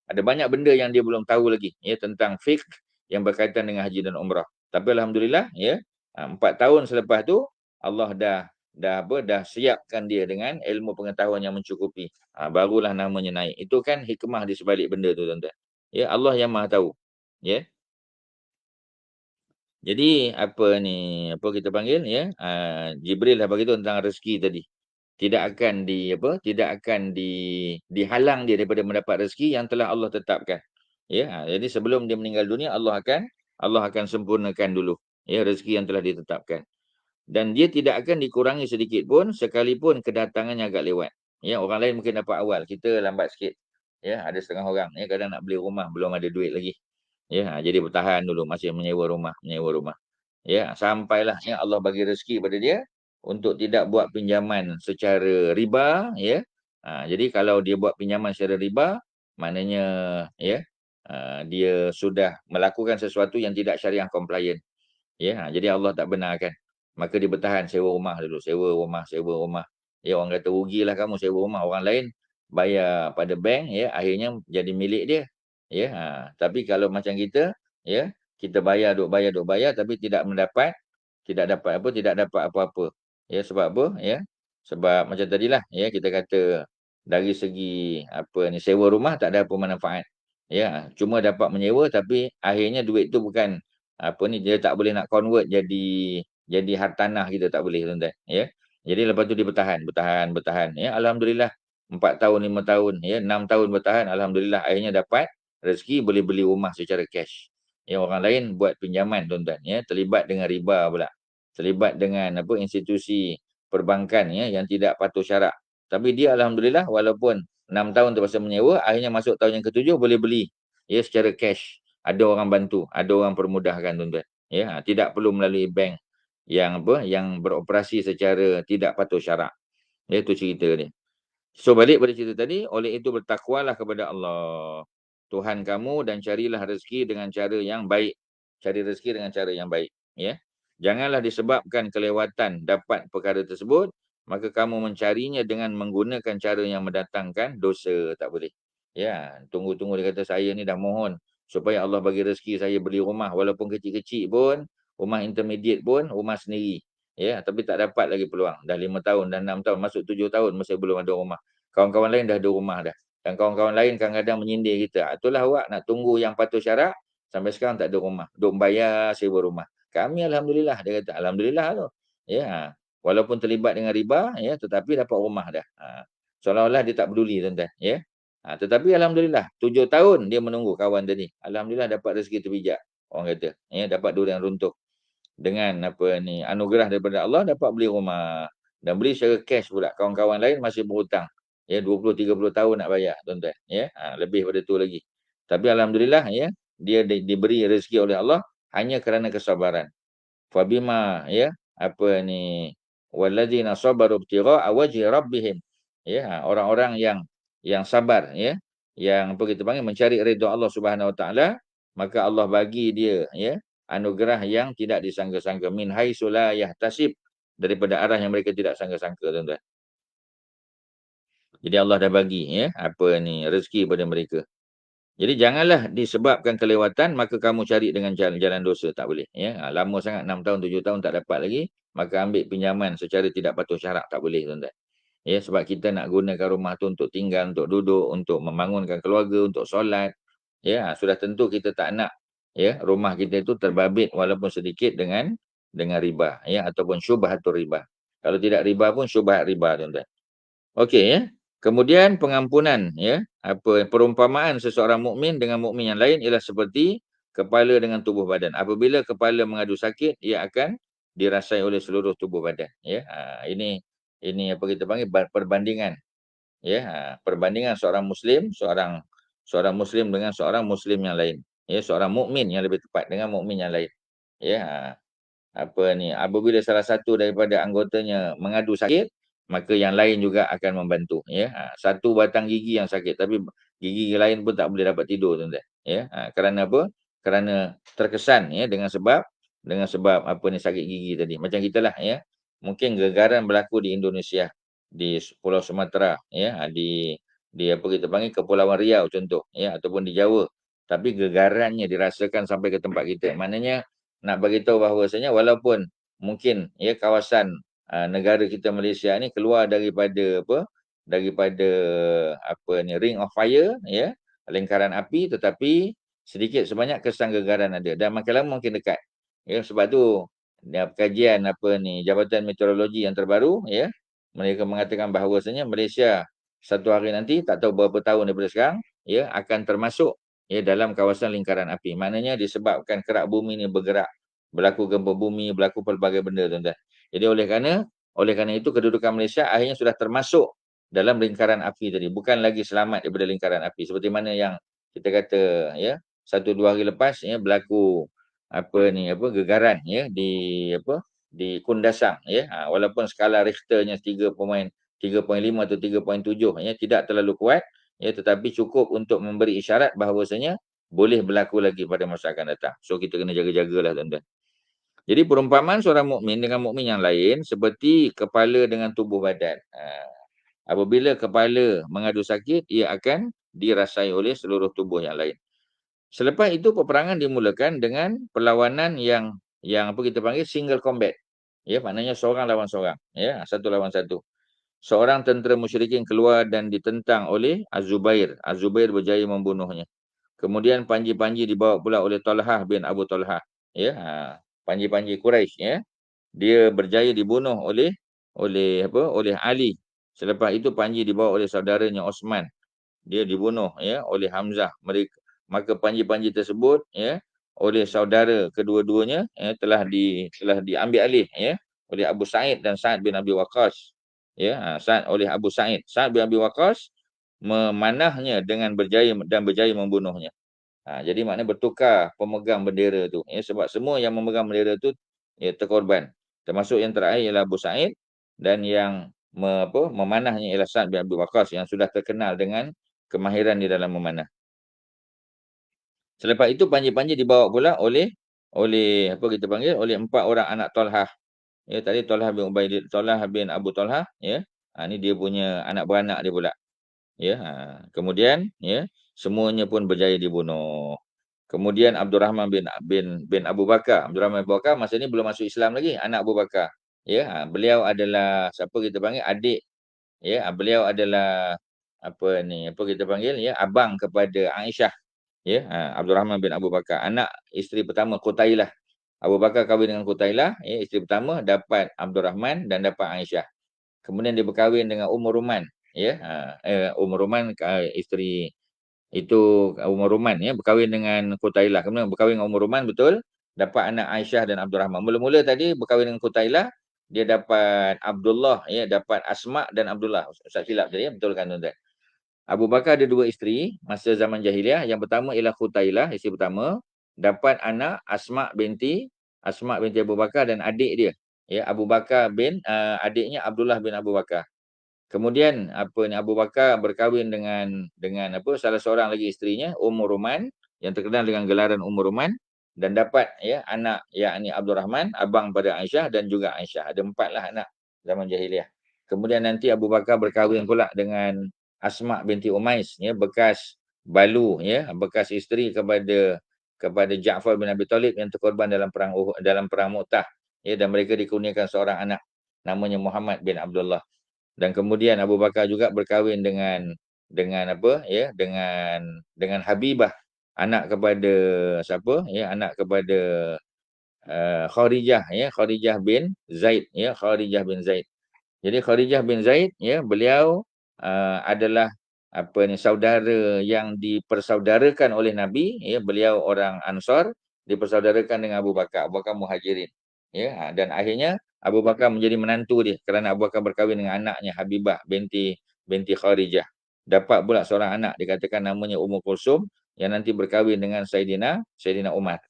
Ada banyak benda yang dia belum tahu lagi, ya, tentang fiqh yang berkaitan dengan haji dan umrah. Tapi alhamdulillah, ya, 4 tahun selepas tu Allah dah siapkan dia dengan ilmu pengetahuan yang mencukupi. Barulah namanya naik. Itu kan hikmah di sebalik benda tu, tuan-tuan. Ya, Allah yang Maha tahu. Ya. Jadi apa kita panggil, ya, Jibril dah bagi tahu tentang rezeki tadi. Tidak akan dihalang dia daripada mendapat rezeki yang telah Allah tetapkan. Ya, jadi sebelum dia meninggal dunia Allah akan sempurnakan dulu, ya, rezeki yang telah ditetapkan. Dan dia tidak akan dikurangi sedikit pun sekalipun kedatangannya agak lewat. Ya, orang lain mungkin dapat awal, kita lambat sikit. Ya, ada setengah orang, ya, kadang nak beli rumah belum ada duit lagi. Ya, jadi bertahan dulu masih menyewa rumah. Ya, sampailah, ya, Allah bagi rezeki pada dia untuk tidak buat pinjaman secara riba, ya. Jadi kalau dia buat pinjaman secara riba, maknanya, ya, dia sudah melakukan sesuatu yang tidak syariah compliant. Ya, jadi Allah tak benarkan. Maka dia bertahan sewa rumah dulu, sewa rumah. Ya, orang kata rugilah kamu sewa rumah, orang lain bayar pada bank, ya, akhirnya jadi milik dia. Ya, tapi kalau macam kita, ya, kita duk bayar tapi tidak dapat apa-apa. Ya, sebab apa? Ya. Sebab macam tadilah, ya, kita kata dari segi apa ni sewa rumah tak ada apa manfaat. Ya, cuma dapat menyewa tapi akhirnya duit tu bukan apa ni dia tak boleh nak convert jadi hartanah kita tak boleh, tuan-tuan, ya. Jadi lepas tu dia bertahan, ya. Alhamdulillah 4 tahun, 5 tahun, ya, 6 tahun bertahan, alhamdulillah akhirnya dapat rezeki boleh beli rumah secara cash. Ya, orang lain buat pinjaman, tuan-tuan, ya, terlibat dengan riba pula. Terlibat dengan institusi perbankan, ya, yang tidak patuh syarak. Tapi dia alhamdulillah walaupun 6 tahun terpaksa menyewa, akhirnya masuk tahun yang ke-7 boleh beli, ya, secara cash. Ada orang bantu, ada orang permudahkan, tuan-tuan. Ya, tidak perlu melalui bank yang beroperasi secara tidak patuh syarak. Ya, itu cerita dia. So, balik pada cerita tadi, oleh itu bertakwalah kepada Allah Tuhan kamu dan carilah rezeki dengan cara yang baik. Cari rezeki dengan cara yang baik, ya. Janganlah disebabkan kelewatan dapat perkara tersebut, maka kamu mencarinya dengan menggunakan cara yang mendatangkan dosa, tak boleh. Ya, tunggu-tunggu dia kata saya ni dah mohon supaya Allah bagi rezeki saya beli rumah walaupun kecil-kecil pun, rumah intermediate pun, rumah sendiri. Ya, tapi tak dapat lagi peluang. Dah 5 tahun, dah 6 tahun, masuk 7 tahun masih belum ada rumah. Kawan-kawan lain dah ada rumah dah. Dan kawan-kawan lain kadang-kadang menyindir kita. Itulah awak nak tunggu yang patuh syarak, sampai sekarang tak ada rumah. Duk bayar sewa rumah. Kami alhamdulillah, dia kata. Alhamdulillah tu. Ya, walaupun terlibat dengan riba, ya, tetapi dapat rumah dah. Seolah-olah dia tak peduli, tuan-tuan, ya. Tetapi alhamdulillah 7 tahun dia menunggu kawan tadi. Alhamdulillah dapat rezeki terpijak. Orang kata, ya, dapat durian runtuh. Dengan anugerah daripada Allah dapat beli rumah dan beli secara cash pula. Kawan-kawan lain masih berhutang. Ya, 20-30 tahun nak bayar, tuan-tuan, ya. Lebih pada tu lagi. Tapi alhamdulillah, ya, dia diberi rezeki oleh Allah hanya kerana kesabaran. Fabima, ya, walladzina sabaru ibtigha'a wajhi rabbihim. Ya, orang-orang yang sabar, ya, yang kita panggil mencari redha Allah Subhanahu Wa Taala, maka Allah bagi dia, ya, anugerah yang tidak disangka-sangka, min haitsu la yahtasib, daripada arah yang mereka tidak sangka-sangka, tuan-tuan. Jadi Allah dah bagi, ya, rezeki pada mereka. Jadi janganlah disebabkan kelewatan maka kamu cari dengan jalan dosa, tak boleh ya. Lama sangat 6 tahun 7 tahun tak dapat lagi, maka ambil pinjaman secara tidak patuh syarak, tak boleh tuan-tuan. Ya, sebab kita nak gunakan rumah tu untuk tinggal, untuk duduk, untuk membangunkan keluarga, untuk solat. Ya, sudah tentu kita tak nak ya rumah kita itu terbabit walaupun sedikit dengan riba ya ataupun syubhatur riba. Kalau tidak riba pun syubhat riba tuan-tuan. Okey ya. Kemudian pengampunan ya. Perumpamaan seseorang mukmin dengan mukmin yang lain ialah seperti kepala dengan tubuh badan. Apabila kepala mengadu sakit, ia akan dirasai oleh seluruh tubuh badan ya. Ini apa kita panggil perbandingan ya. Perbandingan seorang muslim, seorang muslim dengan seorang muslim yang lain. Ya, seorang mukmin yang lebih tepat dengan mukmin yang lain. Ya, apabila salah satu daripada anggotanya mengadu sakit, maka yang lain juga akan membantu ya. Satu batang gigi yang sakit tapi gigi lain pun tak boleh dapat tidur tuan-tuan ya. Kerana apa? Kerana terkesan ya dengan sebab apa ni sakit gigi tadi. Macam gitulah ya. Mungkin gegaran berlaku di Indonesia, di Pulau Sumatera ya, di apa kita panggil Kepulauan Riau contoh ya ataupun di Jawa. Tapi gegarannya dirasakan sampai ke tempat kita. Maknanya nak bagi tahu bahawasanya walaupun mungkin ya kawasan negara kita Malaysia ni keluar daripada apa ni ring of fire ya, lingkaran api, tetapi sedikit sebanyak kesan gegaran ada dan makin lama makin dekat. Ya, sebab tu kajian apa ni Jabatan Meteorologi yang terbaru ya, mereka mengatakan bahawasanya Malaysia satu hari nanti tak tahu berapa tahun daripada sekarang ya akan termasuk ya dalam kawasan lingkaran api. Maknanya disebabkan kerak bumi ni bergerak, berlaku gempa bumi, berlaku pelbagai benda tuan-tuan. Jadi oleh kerana itu kedudukan Malaysia akhirnya sudah termasuk dalam lingkaran api tadi, bukan lagi selamat daripada lingkaran api seperti mana yang kita kata ya 1-2 hari lepas ya berlaku gegaran ya di Kundasang ya. Walaupun skala Richternya 3.5 atau 3.7 ya tidak terlalu kuat ya, tetapi cukup untuk memberi isyarat bahawasanya boleh berlaku lagi pada masa akan datang. So kita kena jaga-jagalah tuan-tuan. Jadi perumpamaan seorang mukmin dengan mukmin yang lain seperti kepala dengan tubuh badan. Apabila kepala mengadu sakit, ia akan dirasai oleh seluruh tubuh yang lain. Selepas itu peperangan dimulakan dengan perlawanan yang apa kita panggil single combat. Ya, maknanya seorang lawan seorang, ya, satu lawan satu. Seorang tentera musyrikin keluar dan ditentang oleh Az-Zubair. Az-Zubair berjaya membunuhnya. Kemudian panji-panji dibawa pula oleh Talhah bin Abu Talhah. Ya, panji-panji Quraisy ya. Dia berjaya dibunuh oleh Ali. Selepas itu panji dibawa oleh saudaranya Osman. Dia dibunuh ya oleh Hamzah. Maka panji-panji tersebut ya oleh saudara kedua-duanya ya telah diambil alih ya oleh Abu Sa'id dan Sa'ad bin Abi Waqqas. Ya, oleh Abu Sa'id. Sa'ad bin Abi Waqqas memanahnya dengan berjaya membunuhnya. Jadi maknanya bertukar pemegang bendera tu ya, sebab semua yang memegang bendera tu ya terkorban. Termasuk yang terakhir ialah Abu Sa'id dan yang memanahnya ialah Sa'ad bin Abi Waqqas yang sudah terkenal dengan kemahiran di dalam memanah. Selepas itu panji-panji dibawa pula oleh oleh 4 orang anak Talhah. Ya, tadi Talhah bin Abu Talhah ya. Ni dia punya anak beranak dia pula. Ya, kemudian ya semuanya pun berjaya dibunuh. Kemudian Abdurrahman bin Abu Bakar. Abdurrahman bin Abu Bakar masa ni belum masuk Islam lagi, anak Abu Bakar. Ya, beliau adalah siapa kita panggil adik ya, beliau adalah apa kita panggil ya, abang kepada Aisyah. Ya, Abdurrahman bin Abu Bakar, anak isteri pertama Qutailah. Abu Bakar kahwin dengan Qutailah, ya, isteri pertama dapat Abdurrahman dan dapat Aisyah. Kemudian dia berkahwin dengan Ruman, ya. Ruman isteri itu Ruman ya, berkahwin dengan Qutailah. Kemudian berkahwin dengan Ruman betul, dapat anak Aisyah dan Abdurrahman. Mula-mula tadi berkahwin dengan Qutailah, dia dapat Abdullah ya, dapat Asma dan Abdullah. Ustaz silap tadi ya, betul kan tuan-tuan? Abu Bakar ada 2 isteri masa zaman jahiliah. Yang pertama ialah Qutailah, isteri pertama, dapat anak Asma binti Abu Bakar dan adik dia. Ya, Abu Bakar adiknya Abdullah bin Abu Bakar. Kemudian Abu Bakar berkahwin dengan salah seorang lagi isterinya, Ruman, yang terkenal dengan gelaran Ruman, dan dapat ya anak yakni Abdurrahman, abang pada Aisyah dan juga Aisyah. Ada 4 lah anak zaman jahiliah. Kemudian nanti Abu Bakar berkahwin pula dengan Asma binti Umais ya, bekas Balu, ya, bekas isteri kepada Ja'far bin Abi Talib yang terkorban dalam perang dalam perang Mu'tah, ya, dan mereka dikurniakan seorang anak namanya Muhammad bin Abdullah. Dan kemudian Abu Bakar juga berkahwin dengan apa, ya, dengan Habibah, anak kepada siapa, ya, anak kepada Kharijah, ya, Kharijah bin Zaid, ya, Kharijah bin Zaid. Jadi Kharijah bin Zaid, ya, beliau adalah apa ni, saudara yang dipersaudarakan oleh Nabi, ya, beliau orang Ansar dipersaudarakan dengan Abu Bakar, Abu Bakar Muhajirin, ya, dan akhirnya Abu Bakar menjadi menantu dia kerana Abu Bakar berkahwin dengan anaknya Habibah binti Kharijah. Dapat pula seorang anak dikatakan namanya Ummu Kulsum yang nanti berkahwin dengan Saidina Umar.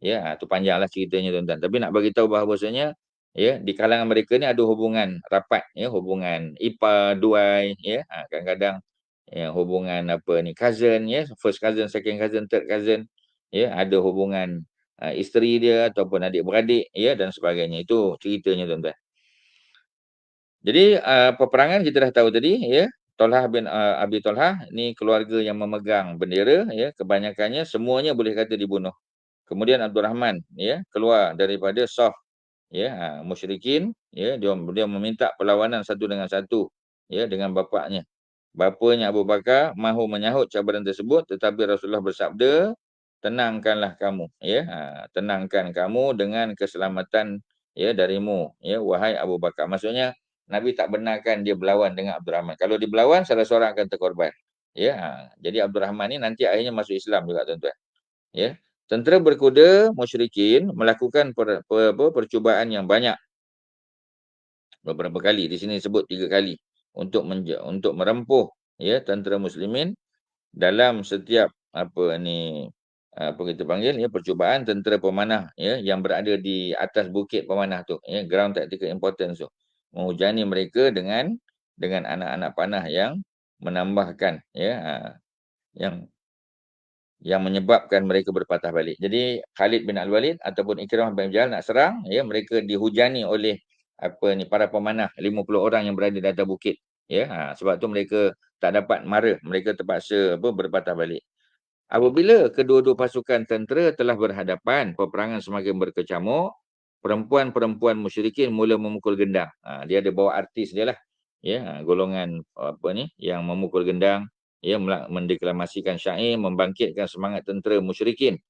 Ya, tu panjanglah ceritanya tuan-tuan. Tapi nak bagi tahu bahawasanya, ya, di kalangan mereka ni ada hubungan rapat, ya, hubungan ipar, duai, ya, kadang-kadang, ya, hubungan apa ni, cousin, ya, first cousin, second cousin, third cousin, ya, ada hubungan isteri dia ataupun adik-beradik, ya, dan sebagainya. Itu ceritanya tuan-tuan. Jadi peperangan kita dah tahu tadi, ya. Tolhah bin Abi Tolhah ni keluarga yang memegang bendera, ya, kebanyakannya semuanya boleh kata dibunuh. Kemudian Abdul Rahman, ya, keluar daripada saf, ya, musyrikin, ya, dia meminta perlawanan satu dengan satu, ya, dengan bapaknya. Bapanya Abu Bakar mahu menyahut cabaran tersebut, tetapi Rasulullah bersabda, tenangkanlah kamu, ya, tenangkan kamu dengan keselamatan, ya, darimu, ya, wahai Abu Bakar. Maksudnya Nabi tak benarkan dia berlawan dengan Abdul Rahman. Kalau dia berlawan, salah seorang akan terkorban. Ya, jadi Abdul Rahman ni nanti akhirnya masuk Islam juga tuan-tuan. Ya, tentera berkuda musyrikin melakukan percubaan yang banyak, beberapa kali. Di sini disebut 3 kali untuk merempuh, ya, tentera muslimin dalam setiap apa ni, apa kita panggil, ya, percubaan tentera pemanah, ya, yang berada di atas bukit pemanah tu, ya, ground tactical importance tu, menghujani mereka dengan anak-anak panah yang menambahkan, ya, yang menyebabkan mereka berpatah balik. Jadi Khalid bin Al-Walid ataupun Ikrimah bin Jahal nak serang, ya, mereka dihujani oleh apa ni, para pemanah 50 orang yang berada di atas bukit, ya. Sebab tu mereka tak dapat mara, mereka terpaksa apa, berpatah balik. Apabila kedua-dua pasukan tentera telah berhadapan, peperangan semakin berkecamuk, perempuan-perempuan musyrikin mula memukul gendang. Dia ada bawa artis dia lah, ya, golongan apa ni yang memukul gendang, ya, mendeklamasikan syair, membangkitkan semangat tentera musyrikin.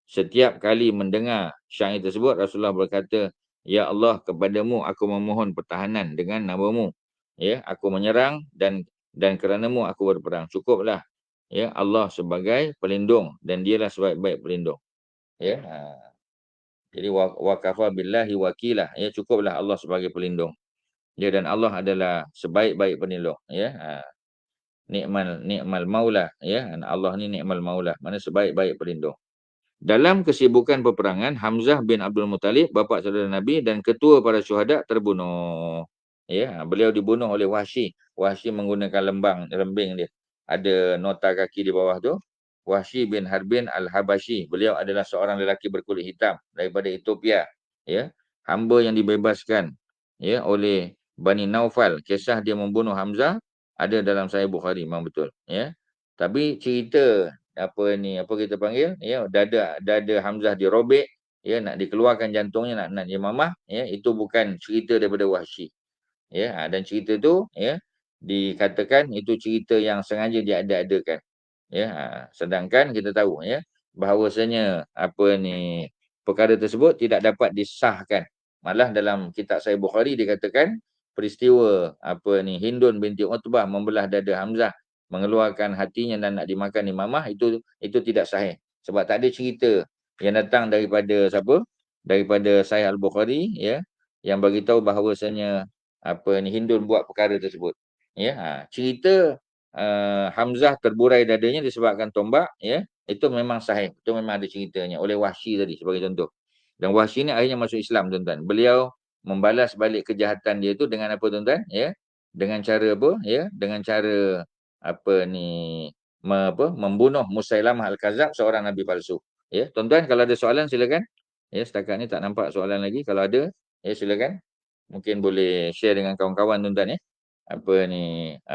Setiap kali mendengar syair tersebut, Rasulullah berkata, "Ya Allah, kepadamu aku memohon pertahanan dengan namamu. Ya, aku menyerang dan keranamu aku berperang. Cukuplah, ya, Allah sebagai pelindung dan dialah sebaik-baik pelindung." Ya, jadi wa kafa billahi wakilah, ya, cukuplah Allah sebagai pelindung. Ya, dan Allah adalah sebaik-baik pelindung, ya. Ni'mal maula, ya. Allah ni ni'mal maula, mana sebaik-baik pelindung. Dalam kesibukan peperangan, Hamzah bin Abdul Muttalib, bapa saudara Nabi dan ketua para syuhada terbunuh. Ya, beliau dibunuh oleh Wahsy. Wahsy menggunakan lembing dia. Ada nota kaki di bawah tu. Wahsy bin Harbin Al-Habasyi. Beliau adalah seorang lelaki berkulit hitam daripada Ethiopia. Ya, hamba yang dibebaskan, ya, oleh Bani Naufal. Kisah dia membunuh Hamzah ada dalam Sahih Bukhari, memang betul. Ya, tapi cerita apa kita panggil, ya, dada Hamzah dirobek, ya, nak dikeluarkan jantungnya, nak dimamah, ya, itu bukan cerita daripada Wahsy, ya. Dan cerita tu, ya, dikatakan itu cerita yang sengaja diada-adakan, ya. Sedangkan kita tahu, ya, bahawasanya apa ni, perkara tersebut tidak dapat disahkan. Malah dalam kitab Sahih Bukhari dikatakan peristiwa apa ni, Hindun binti Utbah membelah dada Hamzah, mengeluarkan hatinya dan nak dimakan imamah, itu tidak sahih. Sebab tak ada cerita yang datang daripada siapa? Daripada Sahih Al-Bukhari, ya, yang bagi tahu bahawasanya apa ni, Hindun buat perkara tersebut. Ya, cerita Hamzah terburai dadanya disebabkan tombak, ya, itu memang sahih. Itu memang ada ceritanya oleh Wahsy tadi sebagai contoh. Dan Wahsy ni akhirnya masuk Islam tuan-tuan. Beliau membalas balik kejahatan dia tu dengan apa tuan-tuan, ya? Dengan cara apa, ya? Dengan cara apa ni, membunuh Musailamah Al-Kadzab, seorang nabi palsu. Ya, tuan-tuan, kalau ada soalan silakan. Ya, setakat ni tak nampak soalan lagi. Kalau ada, ya, silakan. Mungkin boleh share dengan kawan-kawan tuan-tuan, ya.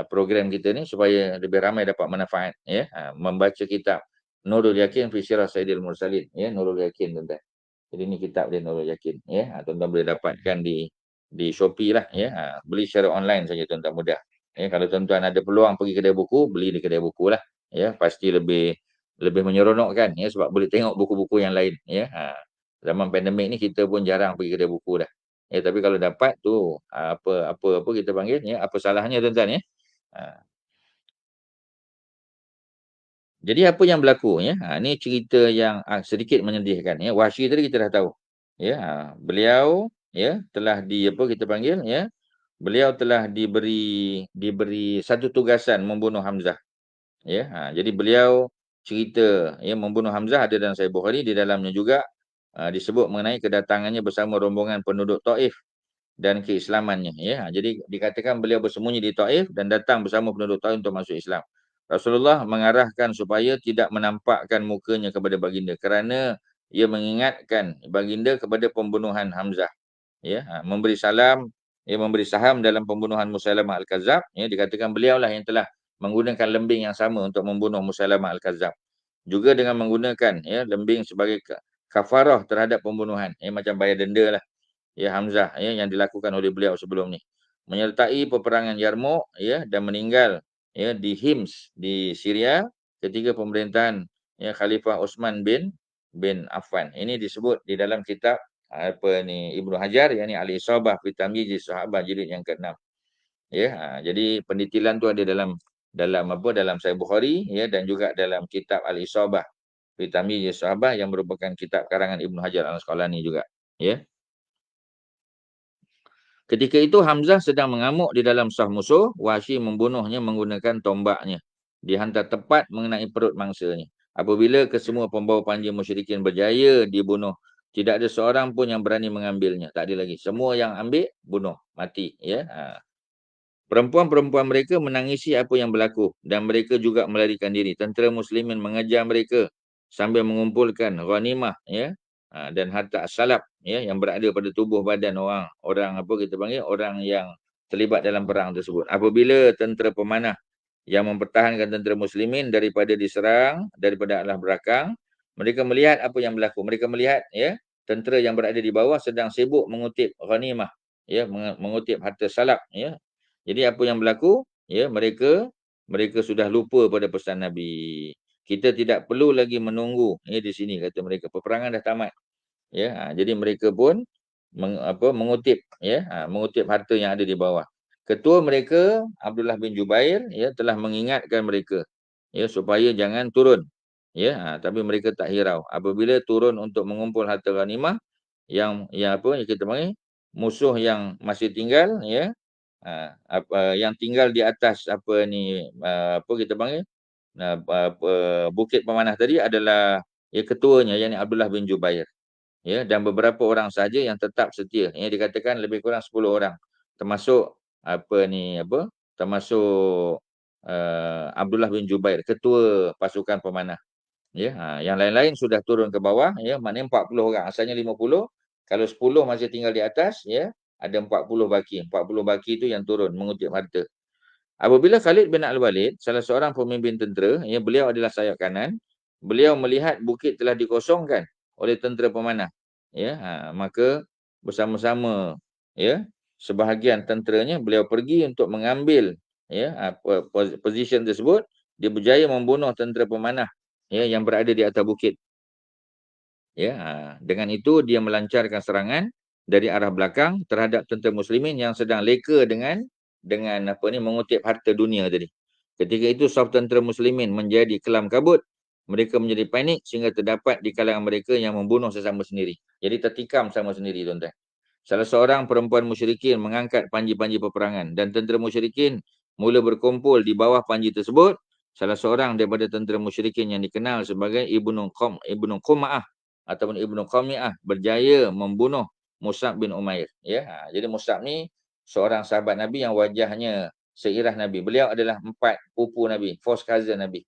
program kita ni supaya lebih ramai dapat manfaat, ya. Membaca kitab Nurul Yakin fi Sirah Sayyidil Mursalin, ya, Nurul Yakin, tuan-tuan. Jadi ni kitab dia, Nurul Yakin, ya. Tuan-tuan boleh dapatkan di Shopee lah, ya. Beli secara online saja, tuan-tuan, mudah. Ya, kalau tuan-tuan ada peluang pergi kedai buku, beli di kedai buku lah, ya. Pasti lebih lebih menyeronokkan, ya, sebab boleh tengok buku-buku yang lain, ya. Zaman pandemik ni kita pun jarang pergi kedai buku dah. Ya, tapi kalau dapat tu, apa kita panggil, ya, apa salahnya, tuan-tuan, ya. Ha, jadi apa yang berlaku, ya? Ni cerita yang sedikit menyedihkan, ya. Wahsy tadi kita dah tahu. Ya, beliau, ya, telah apa kita panggil, ya. Beliau telah diberi satu tugasan membunuh Hamzah, ya. Jadi beliau cerita, ya, membunuh Hamzah ada dalam Sahih Bukhari, di dalamnya juga disebut mengenai kedatangannya bersama rombongan penduduk Taif dan keislamannya, ya. Jadi dikatakan beliau bersembunyi di Taif dan datang bersama penduduk Taif untuk masuk Islam. Rasulullah mengarahkan supaya tidak menampakkan mukanya kepada baginda kerana ia mengingatkan baginda kepada pembunuhan Hamzah, ya. Memberi salam, ya, memberi saham dalam pembunuhan Musailamah Al-Kadzab, ya. Dikatakan beliaulah yang telah menggunakan lembing yang sama untuk membunuh Musailamah Al-Kadzab, juga dengan menggunakan, ya, lembing sebagai kafarah terhadap pembunuhan, ya, macam bayar denda lah, ya, Hamzah, ya, yang dilakukan oleh beliau sebelum ni. Menyertai peperangan Yarmouk, ya, dan meninggal, ya, di Hims di Syria ketika pemerintahan, ya, Khalifah Utsman bin Affan. Ini disebut di dalam kitab Ibnu Hajar, yakni Al-Isabah fi Tamyiz Sahabah jilid yang ke-6. Ya, jadi pendetilan tu ada dalam Sahih Bukhari, ya, dan juga dalam kitab Al-Isabah fi Tamyiz Sahabah yang merupakan kitab karangan Ibnu Hajar Al-Asqalani juga, ya. Ketika itu Hamzah sedang mengamuk di dalam saf musuh. Wahsy membunuhnya menggunakan tombaknya. Dihantar tepat mengenai perut mangsanya. Apabila kesemua pembawa panji musyrikin berjaya dibunuh, tidak ada seorang pun yang berani mengambilnya. Tak ada lagi. Semua yang ambil, bunuh. Mati. Ya. Perempuan-perempuan mereka menangisi apa yang berlaku. Dan mereka juga melarikan diri. Tentera muslimin mengejar mereka sambil mengumpulkan ghanimah, ya, dan harta salab, ya, yang berada pada tubuh badan orang apa kita panggil, orang yang terlibat dalam perang tersebut. Apabila tentera pemanah yang mempertahankan tentera muslimin daripada diserang daripada arah belakang, mereka melihat apa yang berlaku. Mereka melihat, ya, tentera yang berada di bawah sedang sibuk mengutip ghanimah, ya, mengutip harta salab, ya. Jadi apa yang berlaku, ya, mereka sudah lupa pada pesan Nabi. Kita tidak perlu lagi menunggu, ya, di sini, kata mereka. Peperangan dah tamat. Ya, jadi mereka pun mengutip, ya, mengutip harta yang ada di bawah. Ketua mereka Abdullah bin Jubair, ya, telah mengingatkan mereka, ya, supaya jangan turun. Ya, tapi mereka tak hirau. Apabila turun untuk mengumpul harta ghanimah yang kita panggil musuh yang masih tinggal, ya, yang tinggal di atas apa kita panggil bukit pemanah tadi adalah, ya, ketuanya, yakni Abdullah bin Jubair, ya, dan beberapa orang saja yang tetap setia. Ya, dikatakan lebih kurang 10 orang, termasuk termasuk Abdullah bin Jubair, ketua pasukan pemanah. Ya, yang lain-lain sudah turun ke bawah, ya, maknanya 40 orang. Asalnya 50, kalau 10 masih tinggal di atas, ya, ada 40 baki. 40 baki itu yang turun mengutip harta. Apabila Khalid bin Al-Walid, salah seorang pemimpin tentera, ya, beliau adalah sayap kanan, beliau melihat bukit telah dikosongkan oleh tentera pemanah. Ya, maka bersama-sama, ya, sebahagian tenteranya beliau pergi untuk mengambil, ya, position tersebut. Dia berjaya membunuh tentera pemanah, ya, yang berada di atas bukit. Ya, dengan itu dia melancarkan serangan dari arah belakang terhadap tentera muslimin yang sedang leka dengan mengutip harta dunia tadi. Ketika itu saf tentera muslimin menjadi kelam kabut. Mereka menjadi panik sehingga terdapat di kalangan mereka yang membunuh sesama sendiri. Jadi tertikam sama sendiri, tuan-tuan. Salah seorang perempuan musyrikin mengangkat panji-panji peperangan dan tentera musyrikin mula berkumpul di bawah panji tersebut. Salah seorang daripada tentera musyrikin yang dikenal sebagai Ibnu Quma'ah ataupun Ibnu Qami'ah berjaya membunuh Mus'ab bin Umair. Ya, jadi Mus'ab ni seorang sahabat Nabi yang wajahnya seirah Nabi. Beliau adalah 4 pupu Nabi, first cousin Nabi.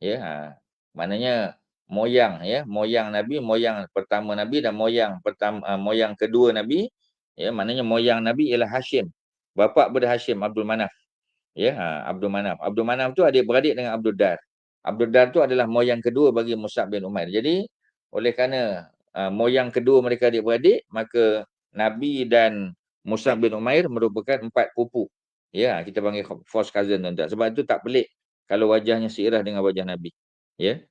Ya, maknanya moyang, ya, moyang Nabi, moyang pertama Nabi dan moyang kedua Nabi, ya, maknanya moyang Nabi ialah Hashim. Bapa pada Hashim Abdul Manaf, Ya, Abdul Manaf. Abdul Manaf tu adik-beradik dengan Abdul Dar. Abdul Dar tu adalah moyang kedua bagi Mus'ab bin Umair. Jadi, oleh kerana moyang kedua mereka adik-beradik, maka Nabi dan Mus'ab bin Umair merupakan 4 pupu. Ya, kita panggil first cousin tuan-tuan. Sebab itu tak pelik kalau wajahnya seirah dengan wajah Nabi. Ya.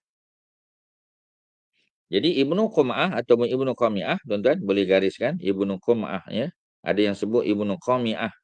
Jadi Ibnu Qum'ah atau Ibnu Qami'ah, tuan-tuan boleh gariskan Ibnu Qum'ah ya. Ada yang sebut Ibnu Qami'ah.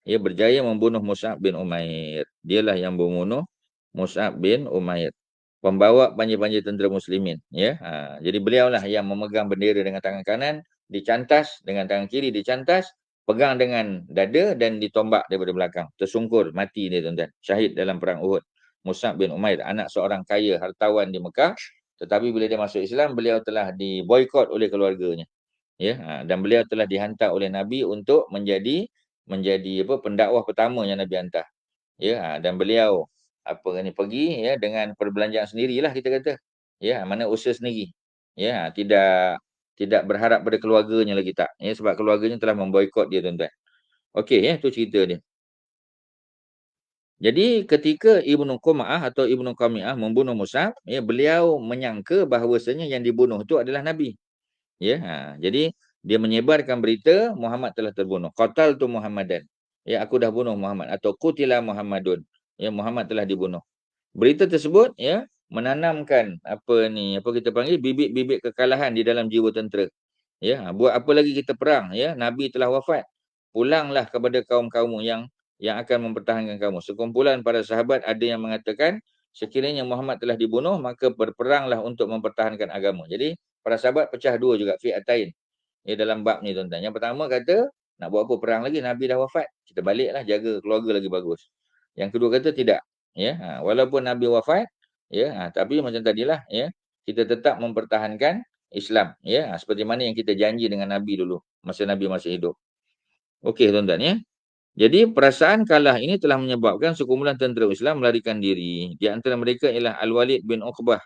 Ia berjaya membunuh Mus'ab bin Umair. Dialah yang membunuh Mus'ab bin Umair. Pembawa panji-panji tentera muslimin. Ya. Jadi beliaulah yang memegang bendera dengan tangan kanan, dicantas dengan tangan kiri, dicantas, pegang dengan dada dan ditombak daripada belakang. Tersungkur, mati dia tuan-tuan. Syahid dalam perang Uhud. Mus'ab bin Umair, anak seorang kaya hartawan di Mekah. Tetapi bila dia masuk Islam, beliau telah diboikot oleh keluarganya. Ya, dan beliau telah dihantar oleh Nabi untuk menjadi pendakwah pertama yang Nabi hantar. Ya, dan beliau pergi ya dengan perbelanjaan sendirilah kita kata. Ya, mana usaha sendiri. Ya, tidak berharap pada keluarganya lagi tak. Ya, sebab keluarganya telah memboikot dia tuan-tuan. Okey ya, tu cerita dia. Jadi ketika Ibnu Qum'ah atau Ibnu Qami'ah membunuh Mus'ab, ya beliau menyangka bahawasanya yang dibunuh itu adalah Nabi. Ya, jadi dia menyebarkan berita Muhammad telah terbunuh. Qataltu Muhammadan. Ya, aku dah bunuh Muhammad atau qutila Muhammadun. Ya, Muhammad telah dibunuh. Berita tersebut ya menanamkan apa kita panggil bibit-bibit kekalahan di dalam jiwa tentera. Ya, buat apa lagi kita perang ya? Nabi telah wafat. Pulanglah kepada kaum-kaummu yang akan mempertahankan kamu. Sekumpulan para sahabat ada yang mengatakan sekiranya Muhammad telah dibunuh maka berperanglah untuk mempertahankan agama. Jadi para sahabat pecah dua juga fi'atain. Ya dalam bab ni tuan-tuan. Yang pertama kata nak buat apa perang lagi, Nabi dah wafat. Kita baliklah jaga keluarga lagi bagus. Yang kedua kata tidak. Ya, walaupun Nabi wafat, ya, tapi macam tadilah ya, kita tetap mempertahankan Islam ya, seperti mana yang kita janji dengan Nabi dulu masa Nabi masih hidup. Okey tuan-tuan ya. Jadi perasaan kalah ini telah menyebabkan sekumpulan tentera Islam melarikan diri. Di antara mereka ialah Al-Walid bin Uqbah.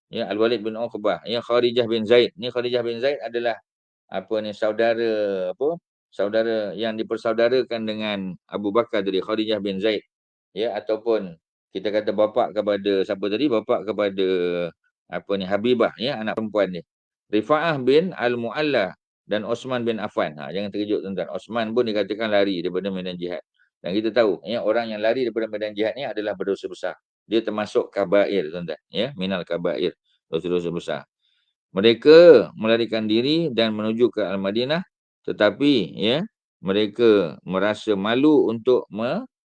Ya, Al-Walid bin Uqbah, ya Kharijah bin Zaid. Ni Kharijah bin Zaid adalah saudara saudara yang dipersaudarakan dengan Abu Bakar tadi, Kharijah bin Zaid. Ya, ataupun kita kata bapa kepada siapa tadi? Bapa kepada Habibah ya, anak perempuan dia. Rifa'ah bin Al-Mu'alla dan Osman bin Affan. Jangan terkejut tuan-tuan. Osman pun dikatakan lari daripada medan jihad. Dan kita tahu ya, orang yang lari daripada medan jihad ni adalah berdosa besar. Dia termasuk kabair tuan-tuan ya, minal kabair, dosa-dosa besar. Mereka melarikan diri dan menuju ke Al-Madinah, tetapi ya mereka merasa malu untuk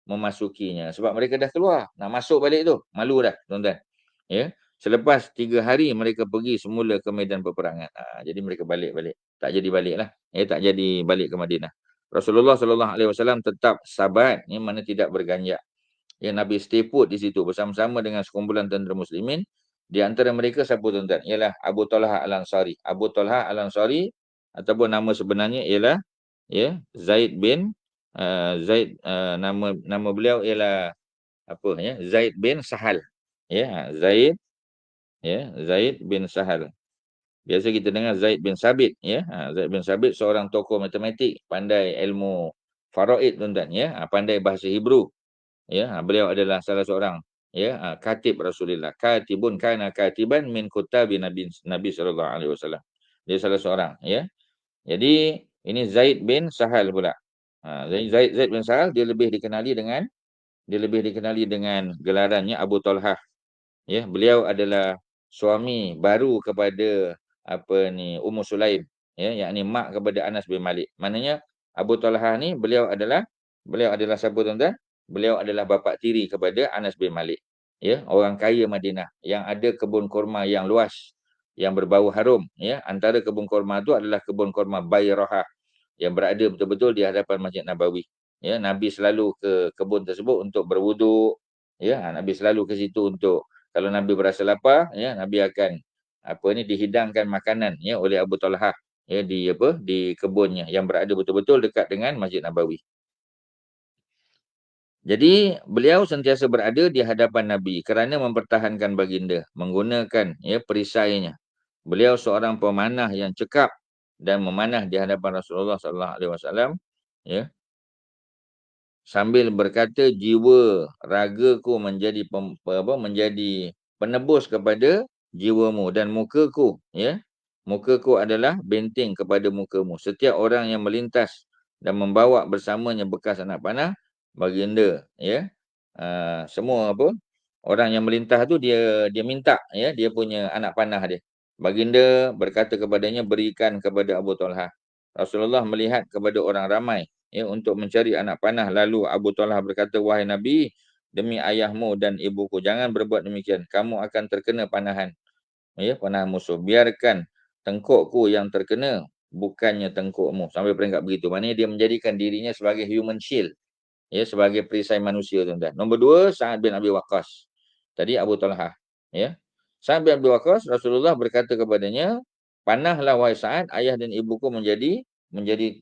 memasukinya sebab mereka dah keluar, nak masuk balik tu malu dah tuan-tuan. Ya, selepas 3 hari mereka pergi semula ke medan peperangan. Jadi mereka balik-balik. Tak jadi baliklah. Tak jadi balik ke Madinah. Rasulullah sallallahu alaihi wasallam tetap sabat, mana tidak berganjak. Ya, Nabi stay put di situ bersama-sama dengan sekumpulan tentera muslimin. Di antara mereka siapa tuan-tuan? Ialah Abu Talha Al-Ansari. Abu Talha Al-Ansari ataupun nama sebenarnya ialah ya Zaid bin nama beliau ialah Zaid bin Sahal. Ya, Zaid bin Sahal. Biasa kita dengar Zaid bin Sabit ya. Zaid bin Sabit seorang tokoh matematik, pandai ilmu faraid tuan-tuan ya. Pandai bahasa Hebrew. Ya, beliau adalah salah seorang katib Rasulullah. Katibun kana katiban min kutabi Nabi sallallahu alaihi wasallam. Dia salah seorang ya. Jadi ini Zaid bin Sahal pula. Zaid bin Sahal dia lebih dikenali dengan gelarannya Abu Talhah. Ya, beliau adalah suami baru kepada Ummu Sulaim ya, yakni mak kepada Anas bin Malik. Maknanya Abu Talhah ni beliau adalah siapa tuan-tuan? Beliau adalah bapa tiri kepada Anas bin Malik. Ya, orang kaya Madinah yang ada kebun kurma yang luas yang berbau harum ya. Antara kebun kurma tu adalah kebun kurma Bayrahah yang berada betul-betul di hadapan Masjid Nabawi. Ya, Nabi selalu ke kebun tersebut untuk berwuduk. Ya, Nabi selalu ke situ untuk kalau Nabi berasa lapar, ya Nabi akan dihidangkan makanan ya oleh Abu Talhah ya di kebunnya yang berada betul-betul dekat dengan Masjid Nabawi. Jadi beliau sentiasa berada di hadapan Nabi kerana mempertahankan baginda menggunakan perisainya. Beliau seorang pemanah yang cekap dan memanah di hadapan Rasulullah sallallahu alaihi wasallam ya. sambil berkata jiwa ragaku menjadi penebus kepada jiwamu dan mukaku, ya. Mukaku adalah benteng kepada mukamu. Setiap orang yang melintas dan membawa bersamanya bekas anak panah, baginda, ya. Semua orang yang melintas tu dia minta, ya, dia punya anak panah dia. Baginda berkata kepadanya, berikan kepada Abu Talha. Rasulullah melihat kepada orang ramai, ya, untuk mencari anak panah. Lalu Abu Talha berkata, wahai Nabi, demi ayahmu dan ibuku, jangan berbuat demikian. Kamu akan terkena panahan, ya, panah musuh. Biarkan tengkukku yang terkena, bukannya tengkukmu. Sampai peringkat begitu. Maknanya dia menjadikan dirinya sebagai human shield, ya, sebagai perisai manusia, tuan-tuan. Nombor 2, Sa'ad bin Abi Waqqas. Tadi Abu Talha, ya. Sa'ad bin Abi Waqqas, Rasulullah berkata kepadanya, panahlah wahai Sa'ad, ayah dan ibuku menjadi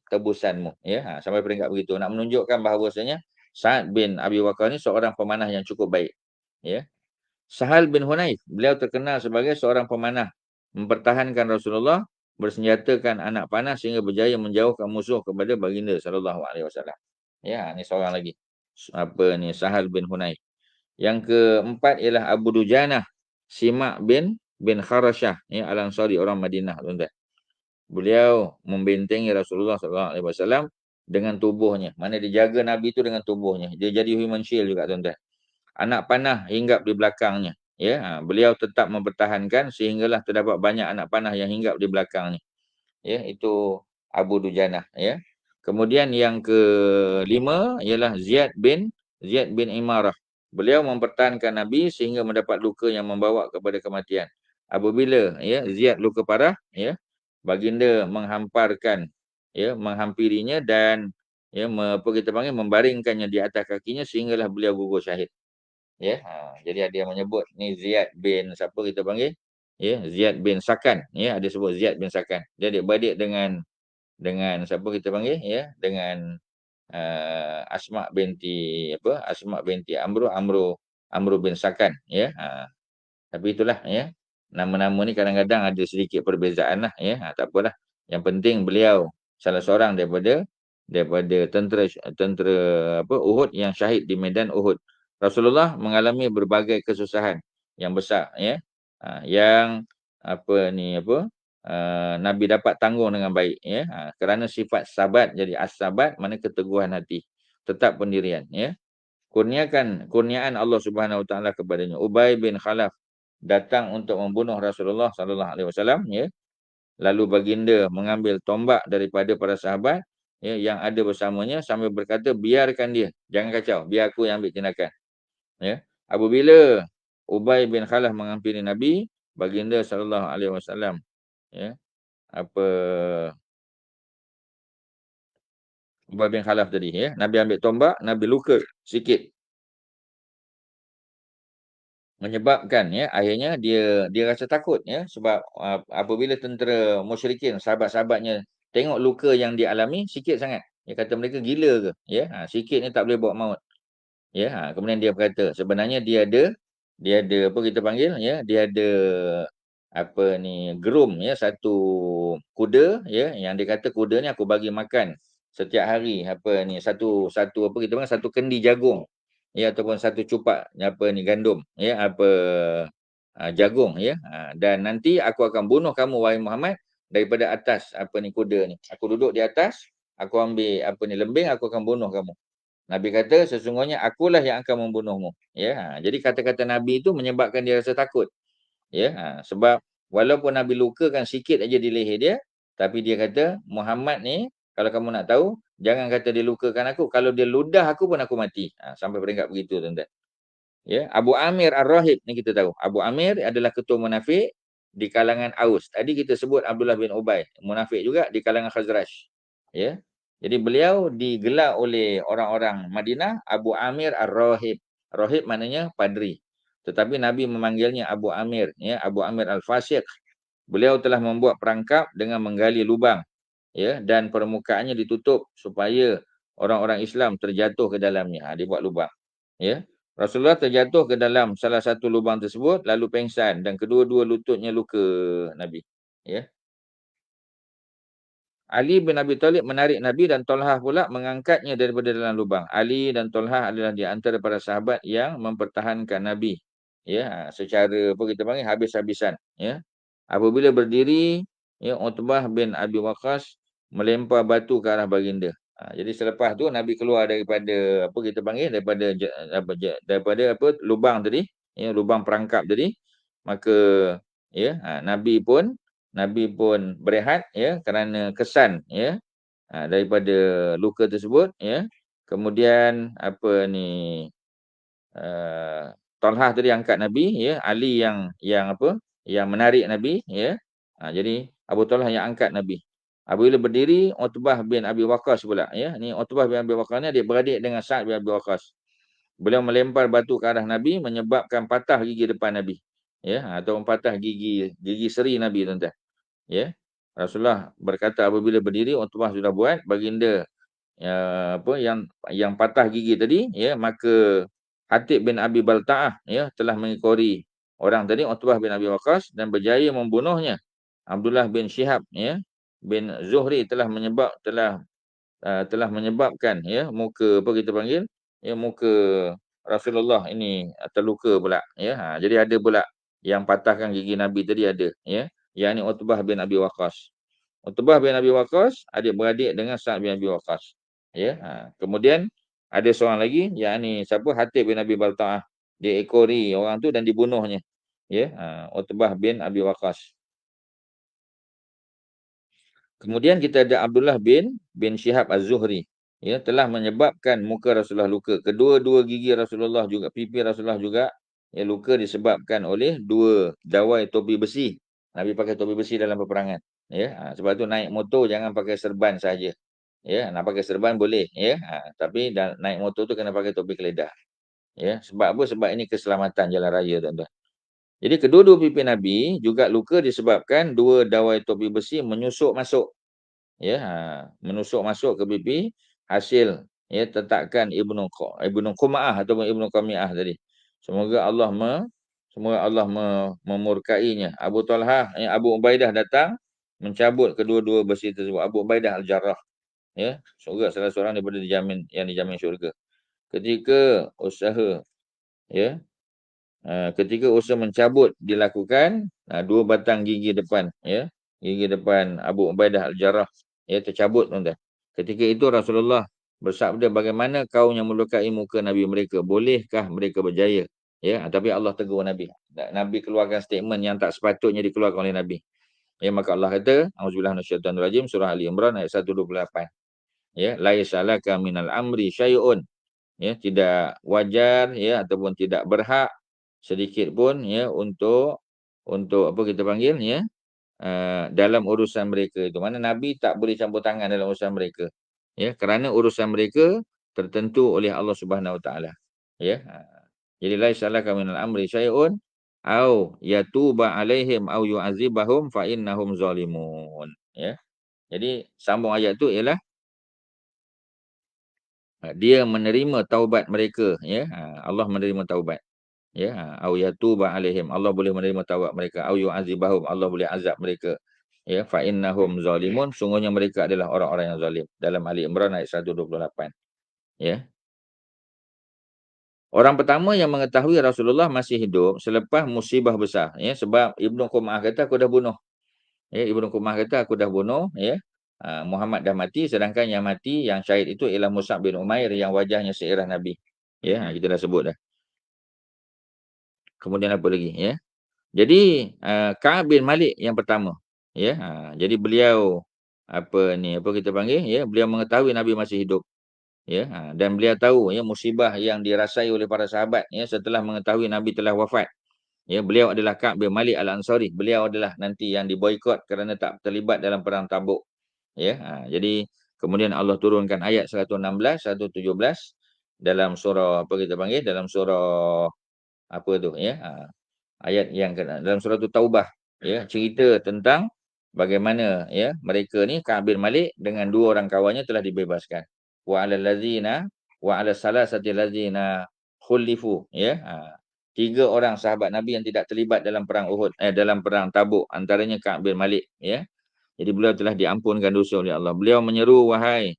tebusanmu, ya. Sampai peringkat begitu. Nak menunjukkan bahawasanya Sa'ad bin Abi Waqqas ni seorang pemanah yang cukup baik, ya. Sahal bin Hunayf, beliau terkenal sebagai seorang pemanah, mempertahankan Rasulullah, bersenjatakan anak panah sehingga berjaya menjauhkan musuh kepada baginda sallallahu alaihi wasallam. Ya, ni seorang lagi. Sahal bin Hunayf. Yang keempat ialah Abu Dujanah, Simak bin Kharashah, ya, Al-Ansari, orang Madinah, tuan-tuan. Beliau membentengi Rasulullah sallallahu alaihi wasallam dengan tubuhnya. Mana dia jaga Nabi itu dengan tubuhnya. Dia jadi human shield juga, tuan-tuan. Anak panah hinggap di belakangnya, ya. Beliau tetap mempertahankan sehinggalah terdapat banyak anak panah yang hinggap di belakangnya, ya. Itu Abu Dujanah, ya. Kemudian yang kelima ialah Ziyad bin Imarah. Beliau mempertahankan Nabi sehingga mendapat luka yang membawa kepada kematian. Apabila, ya, Ziyad luka parah, ya, baginda menghampirinya dan, ya, membaringkannya di atas kakinya sehinggalah beliau gugur syahid. Ya, jadi ada yang menyebut ni Ziyad bin siapa kita panggil? Ya, Ziyad bin Sakan, ya, ada sebut Ziyad bin Sakan. Dia adik-beradik dengan siapa kita panggil, ya, dengan Asma binti Amru bin Sakan, ya. Tapi itulah, ya. Nama-nama ni kadang-kadang ada sedikit perbezaan lah, ya. Tak apalah. Yang penting beliau salah seorang daripada tentera Uhud yang syahid di medan Uhud. Rasulullah mengalami berbagai kesusahan yang besar, ya. Yang Nabi dapat tanggung dengan baik, ya. Kerana sifat sabat, jadi as-sabat mana keteguhan hati, tetap pendirian, ya. Kurniaan Allah Subhanahu Wa Taala kepadanya. Ubay bin Khalaf datang untuk membunuh Rasulullah sallallahu alaihi wasallam, ya. Lalu baginda mengambil tombak daripada para sahabat, ya, yang ada bersamanya sambil berkata, biarkan dia, jangan kacau, biar aku yang ambil tindakan, ya. Apabila Ubay bin Khalaf menghampiri Nabi, baginda sallallahu alaihi wasallam, ya, Ubay bin Khalaf tadi, ya, Nabi ambil tombak, Nabi luka sikit, menyebabkan, ya, akhirnya dia rasa takut, ya, sebab apabila tentera musyrikin, sahabat-sahabatnya tengok luka yang dialami sikit sangat, dia kata mereka gila ke, ya, sikit ni tak boleh bawa maut, ya. Kemudian dia berkata sebenarnya dia ada apa kita panggil, ya, dia ada gerum, ya, satu kuda, ya, yang dia kata kuda ni aku bagi makan setiap hari satu apa kita panggil satu kendi jagung, ya, ataupun satu cupak gandum, ya, jagung, ya. Dan nanti aku akan bunuh kamu wahai Muhammad daripada atas kuda ni. Aku duduk di atas, aku ambil lembing, aku akan bunuh kamu. Nabi kata sesungguhnya akulah yang akan membunuhmu, ya. Jadi kata-kata Nabi itu menyebabkan dia rasa takut, ya. Sebab walaupun Nabi lukakan sikit aja di leher dia, tapi dia kata Muhammad ni, kalau kamu nak tahu, jangan kata dia lukakan aku, kalau dia ludah aku pun aku mati. Sampai peringkat begitu, tuan-tuan. Ya, Abu Amir Ar-Rahib ni kita tahu. Abu Amir adalah ketua munafik di kalangan Aus. Tadi kita sebut Abdullah bin Ubay, munafik juga di kalangan Khazraj. Ya. Jadi beliau digelar oleh orang-orang Madinah Abu Amir Ar-Rahib. Rahib maknanya padri. Tetapi Nabi memanggilnya Abu Amir, ya, Abu Amir Al-Fasiq. Beliau telah membuat perangkap dengan menggali lubang, ya, dan permukaannya ditutup supaya orang-orang Islam terjatuh ke dalamnya. Dia buat lubang, ya. Rasulullah terjatuh ke dalam salah satu lubang tersebut lalu pengsan dan kedua-dua lututnya luka Nabi, ya. Ali bin Abi Thalib menarik Nabi dan Talhah pula mengangkatnya daripada dalam lubang. Ali dan Talhah adalah di antara para sahabat yang mempertahankan Nabi. Ya, secara apa kita panggil habis-habisan. Ya, apabila berdiri, ya, Utbah bin Abi Waqqas melempar batu ke arah baginda. Jadi selepas tu Nabi keluar daripada apa kita panggil daripada apa lubang tadi, ya, lubang perangkap tadi. Maka ya, Nabi pun berehat, ya, kerana kesan, ya, daripada luka tersebut, ya. Kemudian apa ni, Talhah tadi angkat Nabi, ya, Ali yang apa, yang menarik Nabi, ya. Jadi Abu Talhah yang angkat Nabi. Apabila berdiri, Utbah bin Abi Waqqas pula, ya. Ni Utbah bin Abi Waqqas ni adik-beradik dengan Sa'ad bin Abi Waqqas. Beliau melempar batu ke arah Nabi menyebabkan patah gigi depan Nabi, ya, atau patah gigi seri Nabi, tuan-tuan. Ya, Rasulullah berkata apabila berdiri, Utbah sudah buat, baginda apa yang patah gigi tadi, ya, maka Hatib bin Abi Balta'ah, ya, telah mengikori orang tadi, Utbah bin Abi Waqqas, dan berjaya membunuhnya. Abdullah bin Syihab, ya, bin Zuhri telah menyebabkan, ya, muka apa kita panggil, ya, muka Rasulullah ini terluka pula, ya. Jadi ada pula yang patahkan gigi Nabi tadi ada, ya. Yang ni Utbah bin Abi Waqqas. Utbah bin Abi Waqqas adik-beradik dengan Sa'ad bin Abi Waqqas. Ya, kemudian ada seorang lagi, yakni siapa? Hatib bin Abi Balta'ah. Dia ekori orang tu dan dibunuhnya. Ya, Utbah bin Abi Waqqas. Kemudian kita ada Abdullah bin Syihab Az-Zuhri. Ya, telah menyebabkan muka Rasulullah luka. Kedua-dua gigi Rasulullah juga, pipi Rasulullah juga, ya, luka disebabkan oleh dua dawai topi besi. Nabi pakai topi besi dalam peperangan. Ya, sebab tu naik motor jangan pakai serban saja. Ya, nak pakai serban boleh, ya. Tapi naik motor tu kena pakai topi keledah. Ya, sebab apa? Sebab ini keselamatan jalan raya, tuan-tuan. Jadi kedua-dua pipi Nabi juga luka disebabkan dua dawai topi besi menyusuk masuk. Ya, menusuk masuk ke pipi, hasil, ya, tetakan Ibnu Quma'ah ataupun Ibnu Qami'ah tadi. Semoga Allah memurkainya. Abu Talhah, Abu Ubaidah datang mencabut kedua-dua besi tersebut. Abu Ubaidah Al-Jarrah, ya, surga salah seorang daripada dijamin syurga. Ketika usaha, ya, ketika usaha mencabut dilakukan, dua batang gigi depan, ya, gigi depan Abu Ubaidah Al-Jarrah, ya, tercabut, tuan-tuan. Ketika itu Rasulullah bersabda, bagaimana kau yang melukai muka Nabi mereka, bolehkah mereka berjaya? Ya, tapi Allah tegur Nabi. Nabi keluarkan statement yang tak sepatutnya dikeluarkan oleh Nabi. Ya, maka Allah kata, auzubillahi minasyaitonir rajim, surah Ali Imran ayat 128. Ya, laisa laka minal amri syai'un. Ya, tidak wajar, ya, ataupun tidak berhak sedikit pun, ya, untuk apa kita panggil, ya, dalam urusan mereka itu. Mana Nabi tak boleh campur tangan dalam urusan mereka. Ya, kerana urusan mereka tertentu oleh Allah Subhanahu Wa Taala. Ya. Jadi laisa laka minal amri syai'un au yatuba alaihim au yu'adzibahum fa innahum zalimun. Ya. Jadi sambung ayat tu ialah dia menerima taubat mereka, ya. Allah menerima taubat. Ya, au yatuba alaihim, Allah boleh menerima taubat mereka, au yu'adzibahum, Allah boleh azab mereka. Ya, fa innahum zalimun, sungguhnya mereka adalah orang-orang yang zalim. Dalam Ali Imran ayat 128. Ya. Orang pertama yang mengetahui Rasulullah masih hidup selepas musibah besar, ya, sebab Ibnu Qumah kata aku dah bunuh. Ya, Ibnu Qumah kata aku dah bunuh, ya. Muhammad dah mati, sedangkan yang mati, yang syahid itu ialah Mus'ab bin Umair yang wajahnya seirah Nabi. Ya, kita dah sebut dah. Kemudian apa lagi, ya? Jadi Ka'ab bin Malik yang pertama, ya. Jadi beliau apa ni, apa kita panggil, ya, beliau mengetahui Nabi masih hidup, ya. Dan beliau tahu, ya, musibah yang dirasai oleh para sahabat, ya, setelah mengetahui Nabi telah wafat. Ya, beliau adalah Ka'ab bin Malik Al-Ansari. Beliau adalah nanti yang diboikot kerana tak terlibat dalam perang Tabuk. Ya, jadi kemudian Allah turunkan ayat 116, 117 dalam surah apa kita panggil, dalam surah apa tu, ya. Ayat yang dalam surah Taubah, ya, cerita tentang bagaimana, ya, mereka ni Ka'ab bin Malik dengan dua orang kawannya telah dibebaskan. Wa 'alal ladzina wa 'ala salasati ladzina khulifu, ya. Tiga orang sahabat Nabi yang tidak terlibat dalam perang Uhud, dalam perang Tabuk, antaranya Ka'ab bin Malik, ya. Jadi beliau telah diampunkan dosa oleh Allah. Beliau menyeru, wahai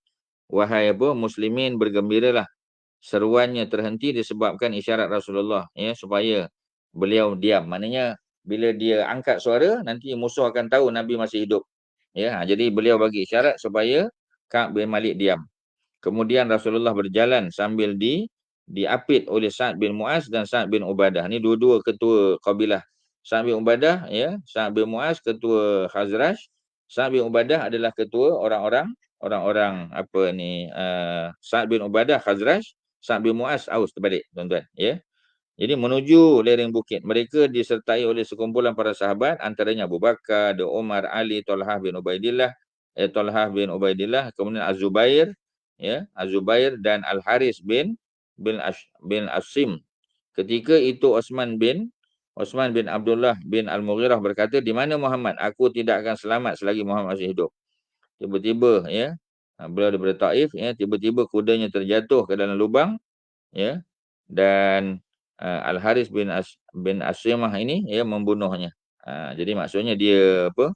muslimin, bergembiralah. Seruannya terhenti disebabkan isyarat Rasulullah, ya, supaya beliau diam. Maknanya bila dia angkat suara, nanti musuh akan tahu Nabi masih hidup. Ya, jadi beliau bagi isyarat supaya Ka'ab bin Malik diam. Kemudian Rasulullah berjalan sambil diapit oleh Sa'ad bin Mu'az dan Sa'ad bin Ubadah. Ini dua-dua ketua kabilah. Sa'ad bin Ubadah, ya, Sa'ad bin Mu'az ketua Khazraj. Sa'ad bin Ubadah adalah ketua orang-orang apa ni, Sa'ad bin Ubadah Khazraj, Sa'ad bin Mu'az Aus, terbalik tuan-tuan, ya. Jadi menuju lereng bukit. Mereka disertai oleh sekumpulan para sahabat, antaranya Abu Bakar, Umar, Ali, Talhah bin Ubaidillah, kemudian Az-Zubair, ya, Az-Zubair dan Al-Haris bin Asim. Ketika itu Osman bin Abdullah bin Al-Mughirah berkata, "Di mana Muhammad? Aku tidak akan selamat selagi Muhammad masih hidup." Tiba-tiba, ya, beliau daripada Taif, ya, tiba-tiba kudanya terjatuh ke dalam lubang, ya, dan Al-Haris bin Asimah ini, ya, membunuhnya. Jadi maksudnya dia apa?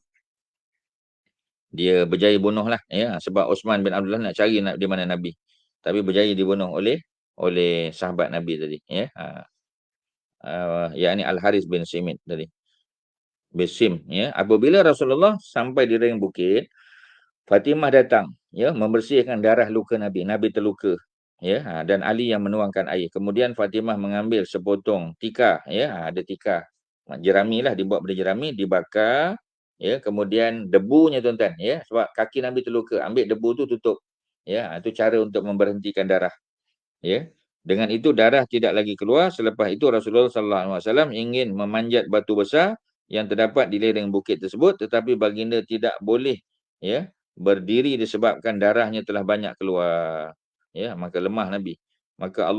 Dia berjaya bunuhlah, ya, sebab Osman bin Abdullah nak cari di mana Nabi. Tapi berjaya dibunuh oleh sahabat Nabi tadi, ya. Yakni Al-Haris bin Simit tadi. Bisim, ya. Apabila Rasulullah sampai di lereng bukit, Fatimah datang, ya, membersihkan darah luka Nabi. Nabi terluka, ya, dan Ali yang menuangkan air. Kemudian Fatimah mengambil sepotong tikar, ya, ada tikar. Jerami lah, dibuat dari jerami, dibakar, ya, kemudian debunya tuan-tuan, ya, sebab kaki Nabi terluka, ambil debu tu tutup. Ya, itu cara untuk memberhentikan darah, ya. Dengan itu darah tidak lagi keluar. Selepas itu Rasulullah SAW ingin memanjat batu besar yang terdapat di lereng bukit tersebut, tetapi baginda tidak boleh, ya, berdiri disebabkan darahnya telah banyak keluar. Ya, maka lemah Nabi. Maka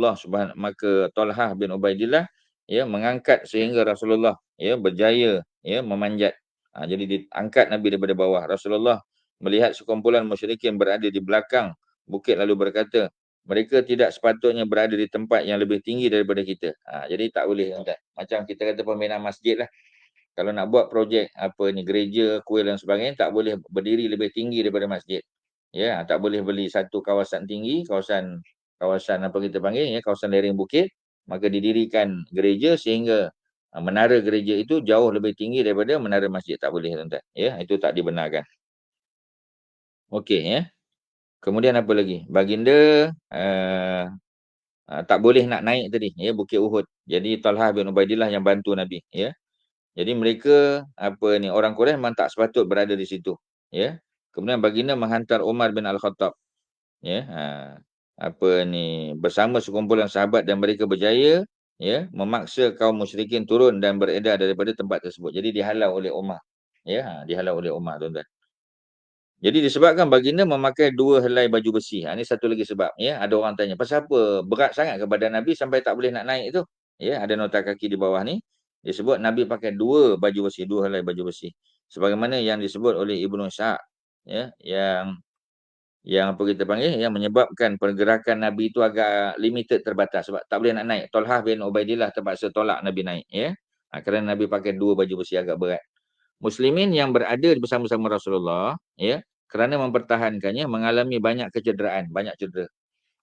Talhah bin Ubaidillah, ya, mengangkat sehingga Rasulullah, ya, berjaya, ya, memanjat. Jadi diangkat Nabi daripada bawah. Rasulullah melihat sekumpulan musyrikin berada di belakang bukit lalu berkata, mereka tidak sepatutnya berada di tempat yang lebih tinggi daripada kita. Jadi tak boleh, tuan-tuan. Macam kita kata pembinaan masjid lah. Kalau nak buat projek apa ni, gereja, kuil dan sebagainya, tak boleh berdiri lebih tinggi daripada masjid. Ya, tak boleh beli satu kawasan tinggi, kawasan apa kita panggil, ya, kawasan lereng bukit, maka didirikan gereja sehingga menara gereja itu jauh lebih tinggi daripada menara masjid. Tak boleh, tuan-tuan. Ya, itu tak dibenarkan. Okey, ya. Kemudian apa lagi? Baginda tak boleh nak naik tadi, ya, Bukit Uhud. Jadi Talhah bin Ubaidillah yang bantu Nabi, ya. Jadi mereka apa ni, orang Quraisy memang tak sepatut berada di situ, ya. Kemudian baginda menghantar Umar bin Al-Khattab, ya, apa ni, bersama sekumpulan sahabat dan mereka berjaya, ya, memaksa kaum musyrikin turun dan beredar daripada tempat tersebut. Jadi dihalau oleh Umar, ya, dihalau oleh Umar, tuan-tuan. Jadi disebabkan baginda memakai 2 helai baju besi. Ini satu lagi sebab, ya. Ada orang tanya, pasal apa berat sangat ke badan Nabi sampai tak boleh nak naik tu? Ya, ada nota kaki di bawah ni. Disebut Nabi pakai 2 baju besi, 2 helai baju besi. Sebagaimana yang disebut oleh Ibnu Sa'ad, ya, yang apa kita panggil, yang menyebabkan pergerakan Nabi itu agak limited, terbatas sebab tak boleh nak naik. Talhah bin Ubaidillah terpaksa tolak Nabi naik, ya. Kerana Nabi pakai 2 baju besi agak berat. Muslimin yang berada bersama-sama Rasulullah, ya, kerana mempertahankannya mengalami banyak kecederaan, banyak cedera.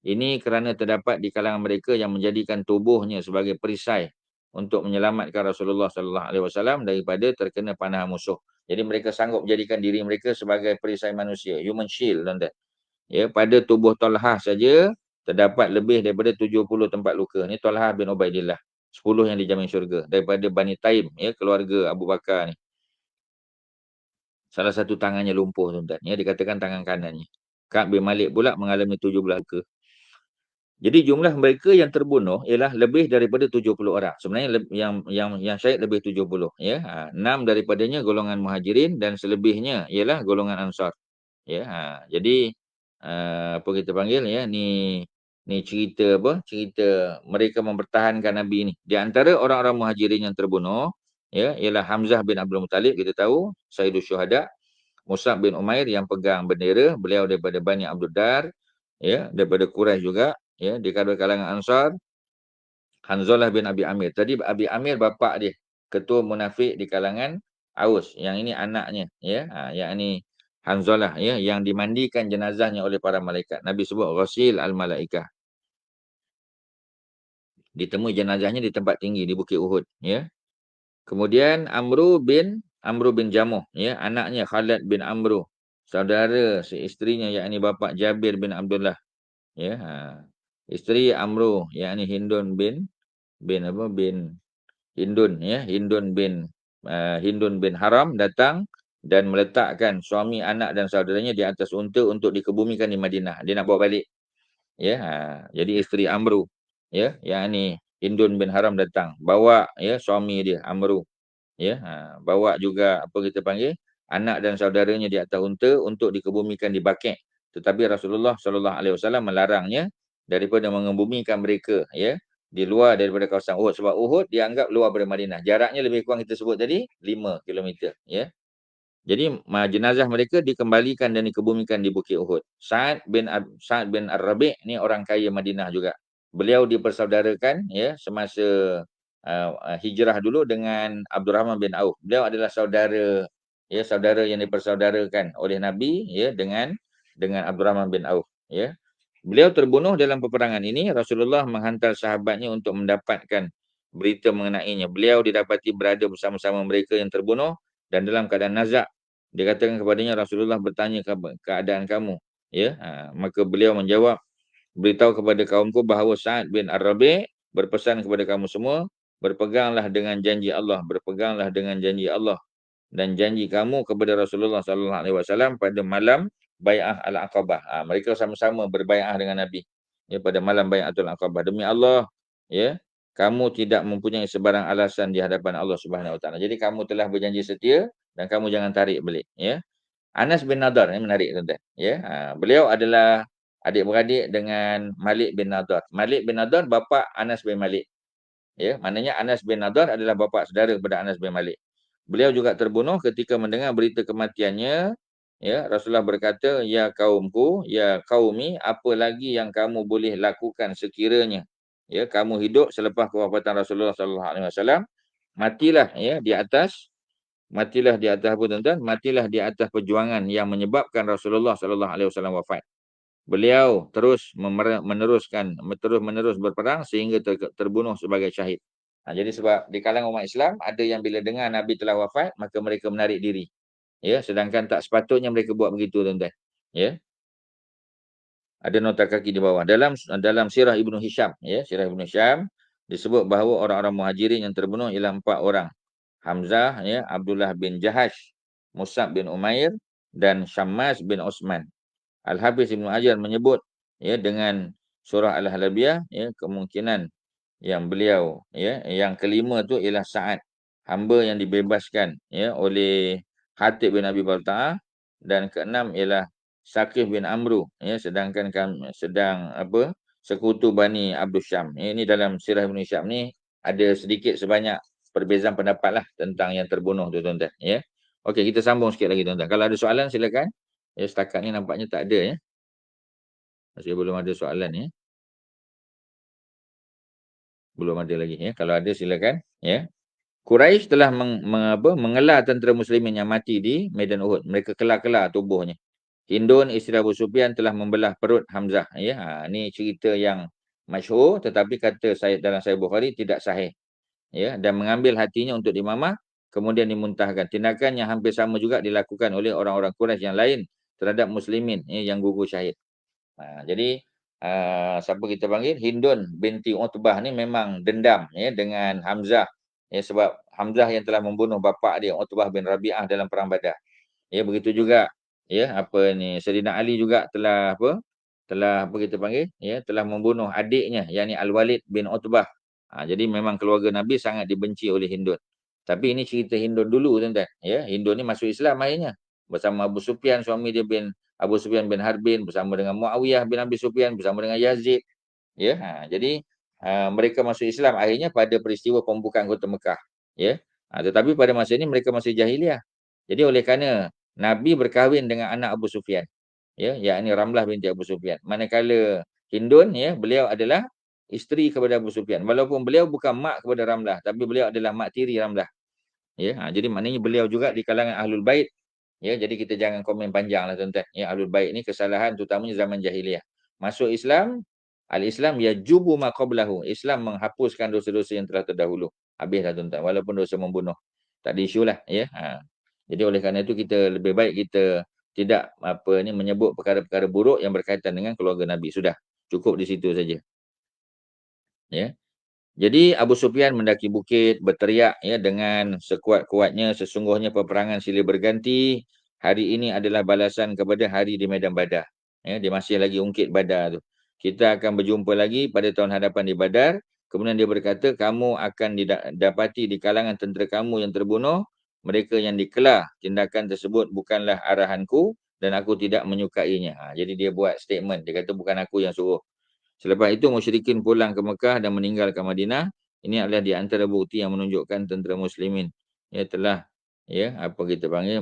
Ini kerana terdapat di kalangan mereka yang menjadikan tubuhnya sebagai perisai untuk menyelamatkan Rasulullah sallallahu alaihi wasallam daripada terkena panah musuh. Jadi mereka sanggup menjadikan diri mereka sebagai perisai manusia, human shield, tuan-tuan. Ya, pada tubuh Talhah saja terdapat lebih daripada 70 tempat luka. Ni Talhah bin Ubaidillah, 10 yang dijamin syurga daripada Bani Taim, ya, keluarga Abu Bakar ni. Salah satu tangannya lumpuh, tuan-tuan. Ya, dikatakan tangan kanannya. Ka'ab bin Malik pula mengalami 17 luka. Jadi jumlah mereka yang terbunuh ialah lebih daripada 70 orang. Sebenarnya yang syahid lebih 70, ya. 6 daripadanya golongan Muhajirin dan selebihnya ialah golongan Ansar. Ya, jadi apa kita panggil, ya, ni cerita apa? Cerita mereka mempertahankan Nabi ni. Di antara orang-orang Muhajirin yang terbunuh, ya, ialah Hamzah bin Abdul Muttalib, kita tahu, Sayyidus Syuhada. Mus'ab bin Umair yang pegang bendera, beliau daripada Bani Abdul Dar, ya, daripada Quraisy juga, ya, di kalangan Ansar. Hanzalah bin Abi Amir. Tadi Abi Amir bapa dia, ketua munafik di kalangan Aus. Yang ini anaknya, ya. Yang ini Hanzalah, ya, yang dimandikan jenazahnya oleh para malaikat. Nabi sebut ghasil al-malaikah. Ditemui jenazahnya di tempat tinggi di Bukit Uhud, ya. Kemudian Amru bin Jamuh, ya, anaknya Khalid bin Amru, saudara isterinya yakni bapa Jabir bin Abdullah, ya. Isteri Amru yakni Hindun, ya, Hindun bin Haram datang dan meletakkan suami, anak dan saudaranya di atas unta untuk dikebumikan di Madinah. Dia nak bawa balik, ya. Jadi isteri Amru, ya, yakni Hindun bin Haram datang bawa, ya, suami dia Amru, ya. Bawa juga apa kita panggil anak dan saudaranya di atas unta untuk dikebumikan di Baqi'. Tetapi Rasulullah sallallahu alaihi wasallam melarangnya daripada mengebumikan mereka, ya, di luar daripada kawasan Uhud, sebab Uhud dianggap luar daripada Madinah. Jaraknya lebih kurang kita sebut tadi 5 kilometer, ya. Jadi jenazah mereka dikembalikan dan dikebumikan di Bukit Uhud. Sa'ad bin Ar-Rabi' ni orang kaya Madinah juga. Beliau dipersaudarakan, ya, semasa hijrah dulu dengan Abdurrahman bin Auf. Beliau adalah saudara, ya, saudara yang dipersaudarakan oleh Nabi, ya, dengan Abdurrahman bin Auf, ya. Beliau terbunuh dalam peperangan ini. Rasulullah menghantar sahabatnya untuk mendapatkan berita mengenainya. Beliau didapati berada bersama-sama mereka yang terbunuh dan dalam keadaan nazak. Dikatakan kepadanya, Rasulullah bertanya keadaan kamu, ya. Maka beliau menjawab, beritahu kepada kaumku bahawa Sa'ad bin Ar-Rabi' berpesan kepada kamu semua, berpeganglah dengan janji Allah, berpeganglah dengan janji Allah dan janji kamu kepada Rasulullah sallallahu alaihi wasallam pada malam Bai'ah Al-Aqabah. Mereka sama-sama berbai'ah dengan Nabi, ya, pada malam Bai'atul Aqabah. Demi Allah, ya, kamu tidak mempunyai sebarang alasan di hadapan Allah Subhanahu Wa Taala. Jadi kamu telah berjanji setia dan kamu jangan tarik balik, ya. Anas bin Nadar ni menarik, tuan-tuan, ya. Beliau adalah adik-beradik dengan Malik bin Nadar. Malik bin Nadar bapa Anas bin Malik, ya. Maknanya Anas bin Nadar adalah bapa saudara kepada Anas bin Malik. Beliau juga terbunuh ketika mendengar berita kematiannya, ya. Rasulullah berkata, ya kaumku, ya qaumi, apa lagi yang kamu boleh lakukan sekiranya, ya, kamu hidup selepas kewafatan Rasulullah sallallahu alaihi wasallam? Matilah, ya, matilah di atas apa, tuan-tuan? Matilah di atas perjuangan yang menyebabkan Rasulullah sallallahu alaihi wasallam wafat. Beliau terus menerus berperang sehingga terbunuh sebagai syahid. Jadi sebab di kalangan umat Islam ada yang bila dengar Nabi telah wafat, maka mereka menarik diri, ya, sedangkan tak sepatutnya mereka buat begitu, tuan-tuan, ya. Ada nota kaki di bawah dalam sirah Ibnu Hisham, ya, sirah Ibnu Hisham disebut bahawa orang-orang Muhajirin yang terbunuh ialah 4 orang. Hamzah, ya, Abdullah bin Jahash, Mus'ab bin Umair dan Syammas bin Osman. Al-Hafiz Ibnu Hajar menyebut, ya, dengan surah Al-Halabiyah, ya, kemungkinan yang beliau, ya, yang kelima tu ialah Sa'ad, hamba yang dibebaskan, ya, oleh Hatib bin Abi Balta'ah, dan keenam ialah Saqif bin Amru, ya, sedangkan sedang apa sekutu Bani Abdul Syam. Ini dalam sirah Ibnu Syam ni ada sedikit sebanyak perbezaan pendapat lah tentang yang terbunuh tu, tuan-tuan, ya. Okey, kita sambung sikit lagi, tuan-tuan. Kalau ada soalan silakan. Ya, setakat ni nampaknya tak ada, ya. Masih belum ada soalan, ya. Belum ada lagi, ya. Kalau ada silakan, ya. Quraisy telah mengelar tentera muslimin yang mati di medan Uhud. Mereka kelar-kelar tubuhnya. Hindun isteri Abu Sufyan telah membelah perut Hamzah, ya. Ini cerita yang masyhur tetapi kata saya dalam Sahih Bukhari tidak sahih, ya, dan mengambil hatinya untuk dimamah kemudian dimuntahkan. Tindakan yang hampir sama juga dilakukan oleh orang-orang Quraisy yang lain terhadap muslimin, ya, yang gugur syahid. Jadi siapa kita panggil, Hindun binti Utbah ni memang dendam, ya, dengan Hamzah, ya, sebab Hamzah yang telah membunuh bapa dia Utbah bin Rabi'ah dalam perang Badar. Ya, begitu juga, ya, apa ni, Sayyidina Ali juga telah apa kita panggil, ya, telah membunuh adiknya yakni Al-Walid bin Utbah. Jadi memang keluarga Nabi sangat dibenci oleh Hindun. Tapi ini cerita Hindun dulu, tuan-tuan, ya. Hindun ni masuk Islam akhirnya bersama Abu Sufyan, suami dia Abu Sufyan bin Harbin, bersama dengan Muawiyah bin Abi Sufyan, bersama dengan Yazid, ya. Jadi mereka masuk Islam akhirnya pada peristiwa pembukaan kota Mekah, ya. Tetapi pada masa ini mereka masih jahiliah. Jadi oleh kerana Nabi berkahwin dengan anak Abu Sufyan, ya, yakni Ramlah binti Abu Sufyan. Manakala Hindun, ya, beliau adalah isteri kepada Abu Sufyan. Walaupun beliau bukan mak kepada Ramlah, tapi beliau adalah mak tiri Ramlah, ya. Jadi maknanya beliau juga di kalangan Ahlul Bait Ya, jadi kita jangan komen panjang lah tuan-tuan. Ya, Ahlul Bait ni kesalahan terutamanya zaman jahiliah. Masuk Islam, Al-Islam yajubu ma qablahu. Islam menghapuskan dosa-dosa yang telah terdahulu. Habislah tuan-tuan, walaupun dosa membunuh. Tak ada isu lah, ya. Jadi oleh kerana itu kita lebih baik kita tidak menyebut perkara-perkara buruk yang berkaitan dengan keluarga Nabi. Sudah, cukup di situ saja. Ya. Jadi Abu Sufyan mendaki bukit berteriak ya dengan sekuat-kuatnya, sesungguhnya peperangan silih berganti. Hari ini adalah balasan kepada hari di medan Badar. Ya, dia masih lagi ungkit Badar tu. Kita akan berjumpa lagi pada tahun hadapan di Badar. Kemudian dia berkata, kamu akan didapati di kalangan tentera kamu yang terbunuh. Mereka yang dikelar tindakan tersebut bukanlah arahanku dan aku tidak menyukainya. Jadi dia buat statement. Dia kata bukan aku yang suruh. Selepas itu musyrikin pulang ke Mekah dan meninggalkan Madinah. Ini adalah di antara bukti yang menunjukkan tentera muslimin telah apa kita panggil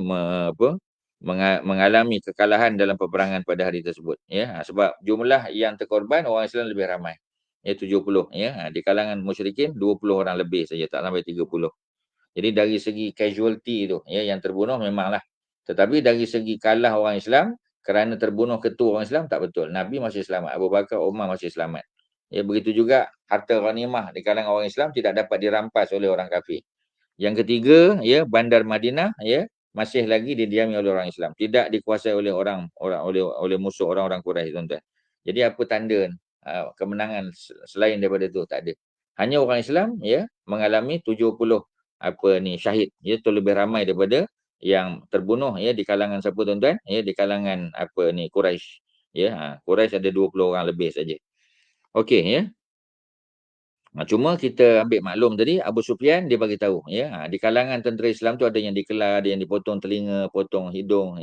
mengalami kekalahan dalam peperangan pada hari tersebut sebab jumlah yang terkorban orang Islam lebih ramai 70 di kalangan musyrikin 20 orang lebih saja, tak sampai 30. Jadi dari segi casualty tu yang terbunuh memanglah, tetapi dari segi kalah orang Islam kerana terbunuh ketua orang Islam tak betul. Nabi masih selamat, Abu Bakar, Umar masih selamat. Begitu juga harta ghanimah di kalangan orang Islam tidak dapat dirampas oleh orang kafir. Yang ketiga, bandar Madinah masih lagi didiami oleh orang Islam, tidak dikuasai oleh oleh musuh orang-orang Quraisy, tuan-tuan. Jadi apa tanda kemenangan selain daripada itu? Tak ada. Hanya orang Islam mengalami 70 syahid. Itu lebih ramai daripada yang terbunuh di kalangan siapa, tuan-tuan? Di kalangan Quraisy. Quraisy ada 20 orang lebih saja. Okey cuma kita ambil maklum tadi Abu Sufyan dia bagi tahu di kalangan tentera Islam tu ada yang dikelar, ada yang dipotong telinga, potong hidung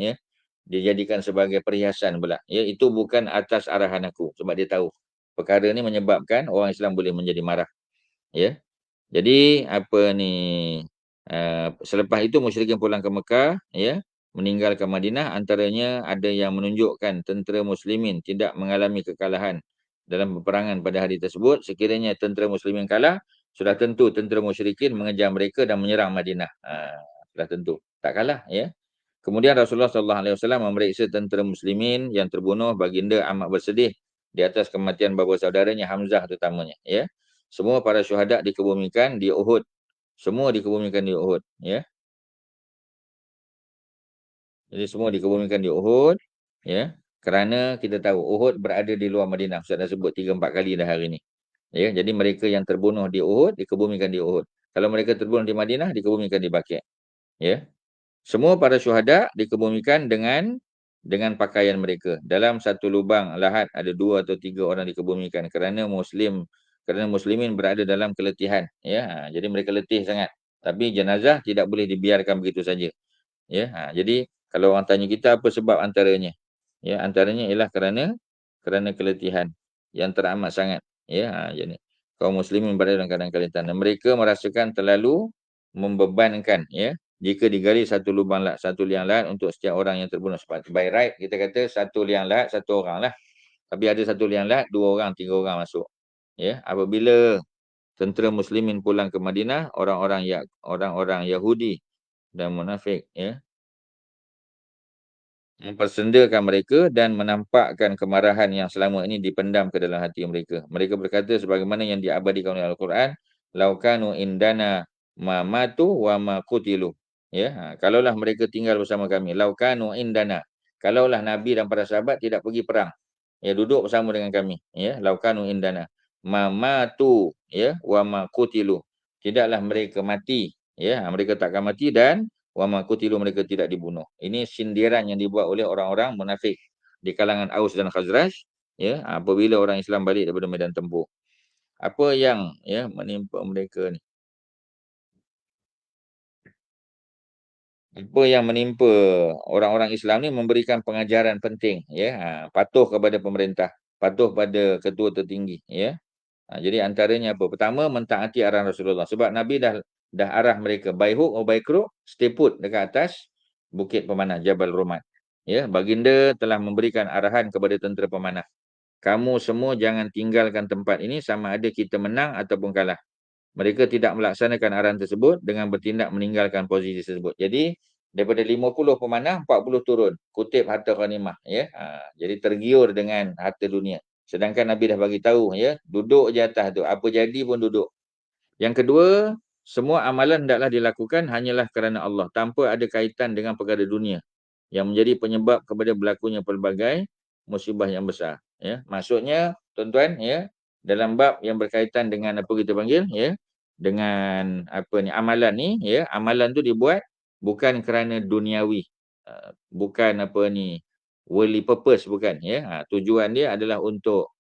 dijadikan sebagai perhiasan pula. Itu bukan atas arahan aku, sebab dia tahu perkara ni menyebabkan orang Islam boleh menjadi marah. Jadi selepas itu musyrikin pulang ke Mekah meninggalkan Madinah. Antaranya ada yang menunjukkan tentera muslimin tidak mengalami kekalahan dalam peperangan pada hari tersebut. Sekiranya tentera muslimin kalah, sudah tentu tentera musyrikin mengejar mereka dan menyerang Madinah. Sudah tentu tak kalah Kemudian Rasulullah SAW memeriksa tentera muslimin yang terbunuh. Baginda amat bersedih di atas kematian bapa saudaranya Hamzah terutamanya Semua para syuhada dikebumikan di Uhud. Semua dikebumikan di Uhud Jadi semua dikebumikan di Uhud kerana kita tahu Uhud berada di luar Madinah. Saya dah sebut 3-4 kali dah hari ni. Jadi mereka yang terbunuh di Uhud dikebumikan di Uhud. Kalau mereka terbunuh di Madinah dikebumikan di Baqi'. Semua para syuhada dikebumikan dengan pakaian mereka. Dalam satu lubang lahat ada 2 atau 3 orang dikebumikan kerana muslimin berada dalam keletihan jadi mereka letih sangat. Tapi jenazah tidak boleh dibiarkan begitu saja. Jadi kalau orang tanya kita apa sebab antaranya? Antaranya ialah kerana keletihan yang teramat sangat. Jadi kaum muslimin berada dalam keadaan keletihan dan mereka merasakan terlalu membebankan jika digali satu liang lahat untuk setiap orang yang terbunuh. By right kita kata satu liang lahat satu orang lah. Tapi ada satu liang lahat 2 orang 3 orang masuk. Apabila tentera muslimin pulang ke Madinah, orang-orang Yahudi dan munafik mempersendakan mereka dan menampakkan kemarahan yang selama ini dipendam ke dalam hati mereka. Mereka berkata sebagaimana yang diabadikan oleh Al-Quran, laukanu indana ma matu wa ma qutilu. Kalaulah mereka tinggal bersama kami, laukanu indana. Kalaulah Nabi dan para sahabat tidak pergi perang, duduk bersama dengan kami, laukanu indana ma matu wa ma qutilu. Tidaklah mereka mati, mereka takkan mati dan wa ma qutilu, mereka tidak dibunuh. Ini sindiran yang dibuat oleh orang-orang munafik di kalangan Aus dan Khazraj apabila orang Islam balik daripada medan tempur. Apa yang menimpa mereka ni? Apa yang menimpa orang-orang Islam ni memberikan pengajaran penting patuh kepada pemerintah, patuh pada ketua tertinggi jadi antaranya apa? Pertama, mentaati arahan Rasulullah. Sebab Nabi dah arah mereka by hook or by crook, stay put dekat atas bukit pemanah Jabal Rumat. Baginda telah memberikan arahan kepada tentera pemanah. Kamu semua jangan tinggalkan tempat ini sama ada kita menang ataupun kalah. Mereka tidak melaksanakan arahan tersebut dengan bertindak meninggalkan posisi tersebut. Jadi Daripada 50 pemanah, 40 turun. Kutip harta ghanimah. Ya. Jadi tergiur dengan harta dunia. Sedangkan Nabi dah bagi tahu, ya, duduk je atas tu. Apa jadi pun duduk. Yang kedua, semua amalan hendaklah dilakukan hanyalah kerana Allah. Tanpa ada kaitan dengan perkara dunia. Yang menjadi penyebab kepada berlakunya pelbagai musibah yang besar. Ya. Maksudnya, tuan-tuan, ya, dalam bab yang berkaitan dengan apa kita panggil, ya, dengan apa ni amalan ni, ya, amalan tu dibuat bukan kerana duniawi. Bukan apa ni worldly purpose, bukan, ya. Tujuan dia adalah untuk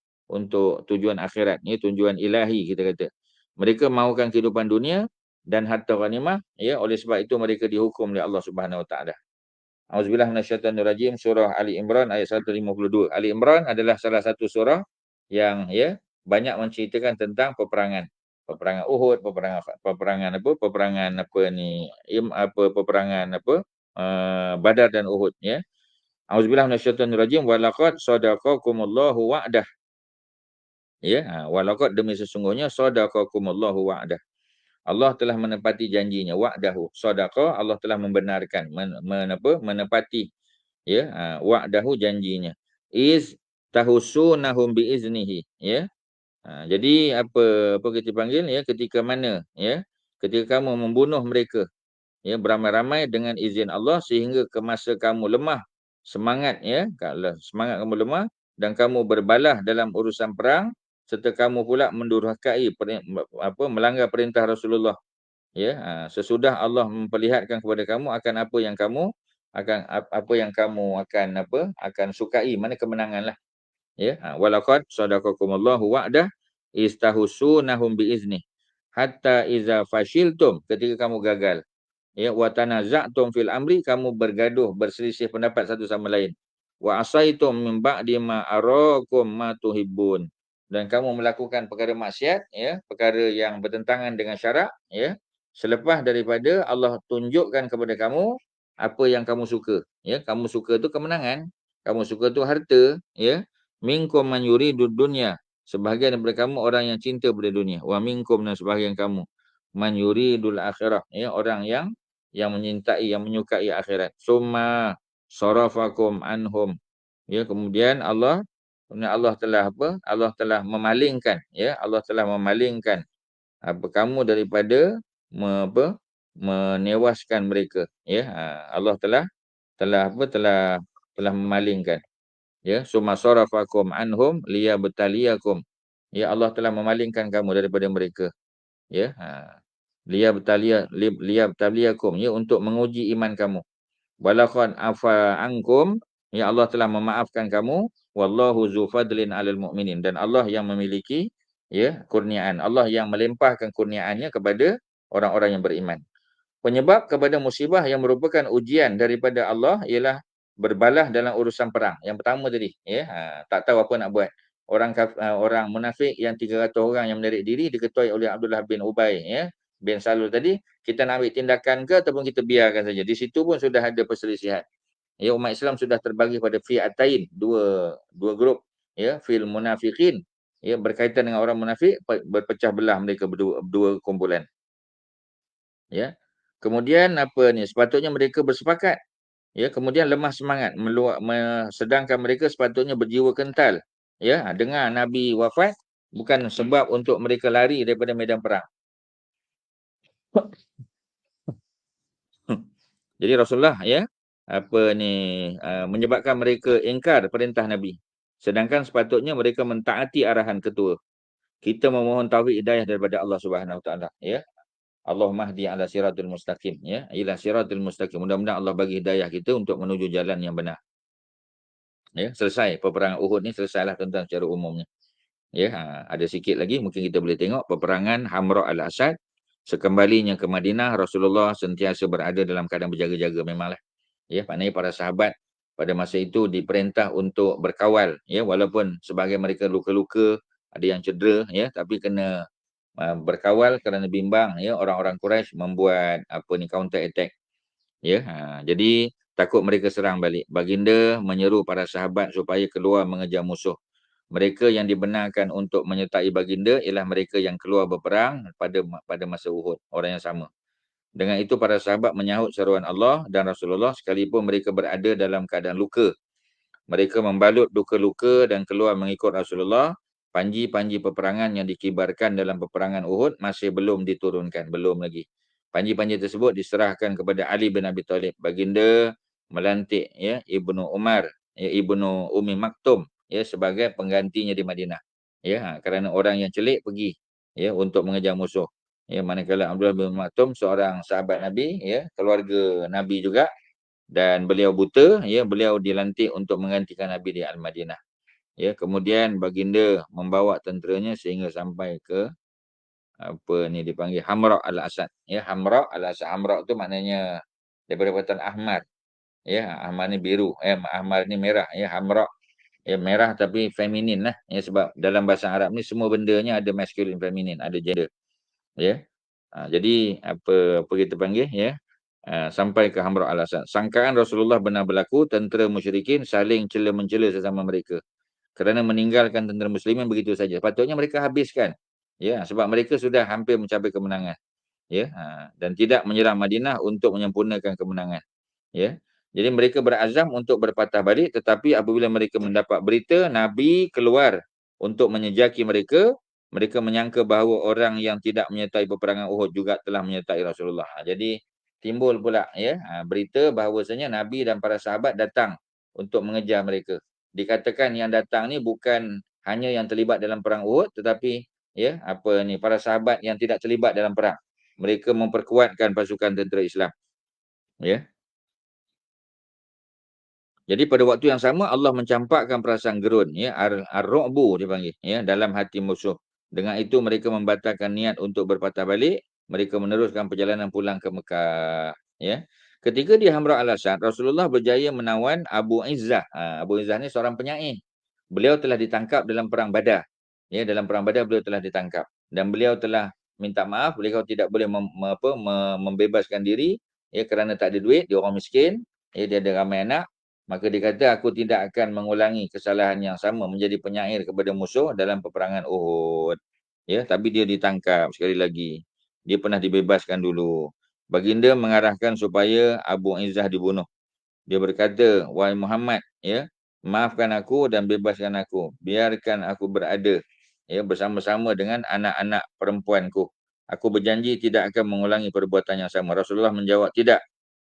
tujuan akhirat, ya, tujuan ilahi kita kata. Mereka mahukan kehidupan dunia dan harta ghanimah, ya, oleh sebab itu mereka dihukum oleh Allah Subhanahu Wa Taala. Auzubillah minasyaitanirrajim, surah Ali Imran ayat 152. Ali Imran adalah salah satu surah yang, ya, banyak menceritakan tentang peperangan. Peperangan Uhud, peperangan apa ni, peperangan apa? Badar dan Uhud, ya. Auzubillah minasyaitanirrajim, walaqad sadaqakumullahu wa'dah. Ya, walaqad demi sesungguhnya sadaqakumullahu wa'dah. Allah telah menepati janjinya, wa'dahu. Sadaqa, Allah telah membenarkan, menepati, ya, wa'dahu janjinya. Is tahusunahum biiznihi, ya. Jadi apa kita panggil, ya, ketika mana, ya, ketika kamu membunuh mereka, ya, beramai-ramai dengan izin Allah sehingga ke masa kamu lemah semangat, ya, kalau semangat kamu lemah dan kamu berbalah dalam urusan perang serta kamu pula mendurhakai melanggar perintah Rasulullah, ya, sesudah Allah memperlihatkan kepada kamu akan apa yang kamu akan sukai, mana kemenanganlah, ya. Walaqad sadaqakumullahu wa'dah istahusunahum biizni hatta iza fashiltum, ketika kamu gagal, ya, wa tanaza'tum fil amri, kamu bergaduh berselisih pendapat satu sama lain, wa asaitum min ba'di ma arakum ma tuhibbun, dan kamu melakukan perkara maksiat, ya, perkara yang bertentangan dengan syarak, ya, selepas daripada Allah tunjukkan kepada kamu apa yang kamu suka, ya. Kamu suka tu kemenangan, kamu suka tu harta, ya. Minkum man yuridud dunya, sebahagian daripada kamu orang yang cinta pada dunia, wa minkum, dan sebahagian kamu man yuridul akhirah, ya, orang yang menyintai, yang menyukai akhirat. Summa sarafakum anhum, ya, kemudian Allah telah apa? Allah telah memalingkan, ya, Allah telah memalingkan kamu daripada menewaskan mereka, ya. Allah telah memalingkan, ya. Summa sarafakum anhum liyabtaliyakum, ya, Allah telah memalingkan kamu daripada mereka, ya. Liyabtaliyakum, ya, untuk menguji iman kamu. Walaqad afa ankum, ya, Allah telah memaafkan kamu. Wallahu zu fadlin 'alal mu'minin, dan Allah yang memiliki, ya, kurniaan. Allah yang melimpahkan kurniaannya kepada orang-orang yang beriman. Penyebab kepada musibah yang merupakan ujian daripada Allah ialah berbalah dalam urusan perang. Yang pertama tadi, ya, tak tahu apa nak buat. Orang munafik yang 300 orang yang menarik diri diketuai oleh Abdullah bin Ubay, ya, bin Salul tadi, kita nak ambil tindakan ke ataupun kita biarkan saja. Di situ pun sudah ada perselisihan. Ya, umat Islam sudah terbagi pada fi'atain, dua grup, ya, fil munafiqin, ya, berkaitan dengan orang munafik, berpecah belah mereka berdua kumpulan, ya. Kemudian apa ni, sepatutnya mereka bersepakat, ya, kemudian lemah semangat, sedangkan mereka sepatutnya berjiwa kental, ya. Dengar Nabi wafat bukan sebab untuk mereka lari daripada medan perang. Jadi Rasulullah, ya, menyebabkan mereka ingkar perintah Nabi, sedangkan sepatutnya mereka mentaati arahan ketua. Kita memohon taufik hidayah daripada Allah Subhanahu Wa Taala, ya. Allahumma hdi ala siratul mustaqim, ya, ila siratul mustaqim. Mudah-mudahan Allah bagi hidayah kita untuk menuju jalan yang benar. Ya, selesai peperangan Uhud ni, selesailah tuan-tuan secara umumnya. Ya, ada sikit lagi mungkin kita boleh tengok peperangan Hamra al-Asad. Sekembalinya ke Madinah, Rasulullah sentiasa berada dalam keadaan berjaga-jaga memanglah. Ya, maknanya para sahabat pada masa itu diperintah untuk berkawal, ya, walaupun sebahagian mereka luka-luka, ada yang cedera, ya, tapi kena berkawal kerana bimbang, ya, orang-orang Quraisy membuat counter attack, ya. Jadi takut mereka serang balik. Baginda menyeru para sahabat supaya keluar mengejar musuh. Mereka yang dibenarkan untuk menyertai baginda ialah mereka yang keluar berperang pada masa Uhud, orang yang sama. Dengan itu para sahabat menyahut seruan Allah dan Rasulullah sekalipun mereka berada dalam keadaan luka. Mereka membalut luka-luka dan keluar mengikut Rasulullah. Panji-panji peperangan yang dikibarkan dalam peperangan Uhud masih belum diturunkan. Belum lagi. Panji-panji tersebut diserahkan kepada Ali bin Abi Thalib. Baginda melantik ya, Ibnu Umar, ya, Ibnu Umi Maktum ya, sebagai penggantinya di Madinah. Ya, kerana orang yang celik pergi ya, untuk mengejar musuh. Ya, manakala Abdullah bin Maktum seorang sahabat Nabi, ya, keluarga Nabi juga, dan beliau buta, ya, beliau dilantik untuk menggantikan Nabi di Al-Madinah. Ya, kemudian baginda membawa tenteranya sehingga sampai ke apa ni dipanggil Hamra al-Asad. Ya, Hamra al-Asad. Hamra tu maknanya daripada perkataan ahmar. Ya, ahmar ni biru, ahmar ni merah, ya, Hamra. Ya, merah tapi feminin lah. Ya, sebab dalam bahasa Arab ni semua bendanya ada masculine, feminin, ada gender. Ya. Jadi apa kita panggil ya, sampai ke Hamra al-Asad. Sangkaan Rasulullah benar berlaku, tentera musyrikin saling cela-mencela sesama mereka kerana meninggalkan tentera muslimin begitu saja. Patutnya mereka habiskan. Ya, sebab mereka sudah hampir mencapai kemenangan. Ya, dan tidak menyerang Madinah untuk menyempurnakan kemenangan. Ya. Jadi mereka berazam untuk berpatah balik, tetapi apabila mereka mendapat berita Nabi keluar untuk menyejaki mereka, mereka menyangka bahawa orang yang tidak menyertai peperangan Uhud juga telah menyertai Rasulullah. Jadi timbul pula ya, berita bahawasanya Nabi dan para sahabat datang untuk mengejar mereka. Dikatakan yang datang ni bukan hanya yang terlibat dalam perang Uhud, tetapi ya, apa ni, para sahabat yang tidak terlibat dalam perang. Mereka memperkuatkan pasukan tentera Islam. Ya. Jadi pada waktu yang sama Allah mencampakkan perasaan gerun, ya, ar-ru'bu dipanggil, ya, dalam hati musuh. Dengan itu mereka membatalkan niat untuk berpatah balik, mereka meneruskan perjalanan pulang ke Mekah, ya. Ketika di Hamra al-Asad, Rasulullah berjaya menawan Abu Izzah. Abu Izzah ni seorang penyair. Beliau telah ditangkap dalam perang Badar. Ya, dalam perang Badar beliau telah ditangkap dan beliau telah minta maaf, beliau tidak boleh membebaskan diri ya, kerana tak ada duit, dia orang miskin, ya, dia ada ramai anak. Maka dia kata, aku tidak akan mengulangi kesalahan yang sama menjadi penyair kepada musuh dalam peperangan Uhud. Ya, tapi dia ditangkap sekali lagi. Dia pernah dibebaskan dulu. Baginda mengarahkan supaya Abu Izzah dibunuh. Dia berkata, wahai Muhammad, ya, maafkan aku dan bebaskan aku. Biarkan aku berada ya, bersama-sama dengan anak-anak perempuanku. Aku berjanji tidak akan mengulangi perbuatan yang sama. Rasulullah menjawab, tidak.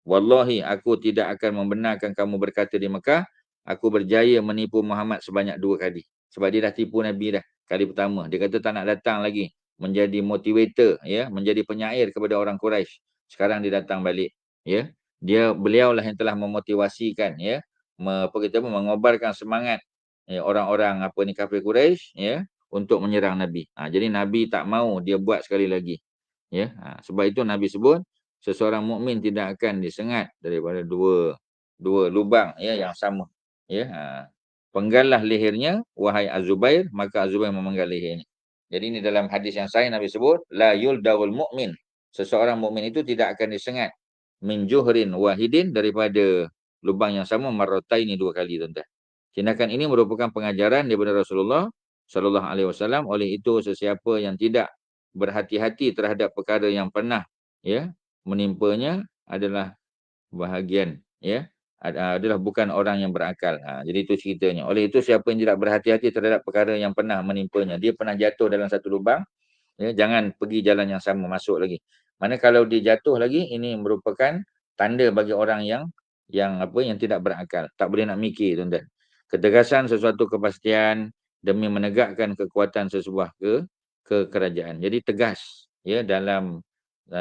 Wallahi, aku tidak akan membenarkan kamu berkata di Mekah, aku berjaya menipu Muhammad sebanyak 2 kali. Sebab dia dah tipu Nabi dah kali pertama. Dia kata tak nak datang lagi menjadi motivator, ya, menjadi penyair kepada orang Quraisy. Sekarang dia datang balik, ya. Beliaulah yang telah memotivasikan, ya, mengobarkan semangat ya, orang-orang apa ni kafir Quraisy, ya, untuk menyerang Nabi. Jadi Nabi tak mau dia buat sekali lagi. Ya, sebab itu Nabi sebut seseorang mukmin tidak akan disengat daripada dua lubang ya yang sama. Ya, penggallah lehernya wahai Az-Zubair, maka Az-Zubair memenggal lehernya. Jadi ini dalam hadis yang sahih Nabi sebut la yuldawul mukmin. Seseorang mukmin itu tidak akan disengat min juhrin wahidin, daripada lubang yang sama marrataini 2 kali, tuan-tuan. Tindakan ini merupakan pengajaran daripada Rasulullah sallallahu alaihi wasallam. Oleh itu sesiapa yang tidak berhati-hati terhadap perkara yang pernah ya menimpanya adalah bahagian ya adalah bukan orang yang berakal. Jadi itu ceritanya. Oleh itu siapa yang tidak berhati-hati terhadap perkara yang pernah menimpanya, dia pernah jatuh dalam satu lubang, ya, jangan pergi jalan yang sama, masuk lagi. Mana kalau dia jatuh lagi, ini merupakan tanda bagi orang yang tidak berakal, tak boleh nak mikir, tuan-tuan. Ketegasan sesuatu kepastian demi menegakkan kekuatan sesebuah kerajaan. Jadi tegas ya dalam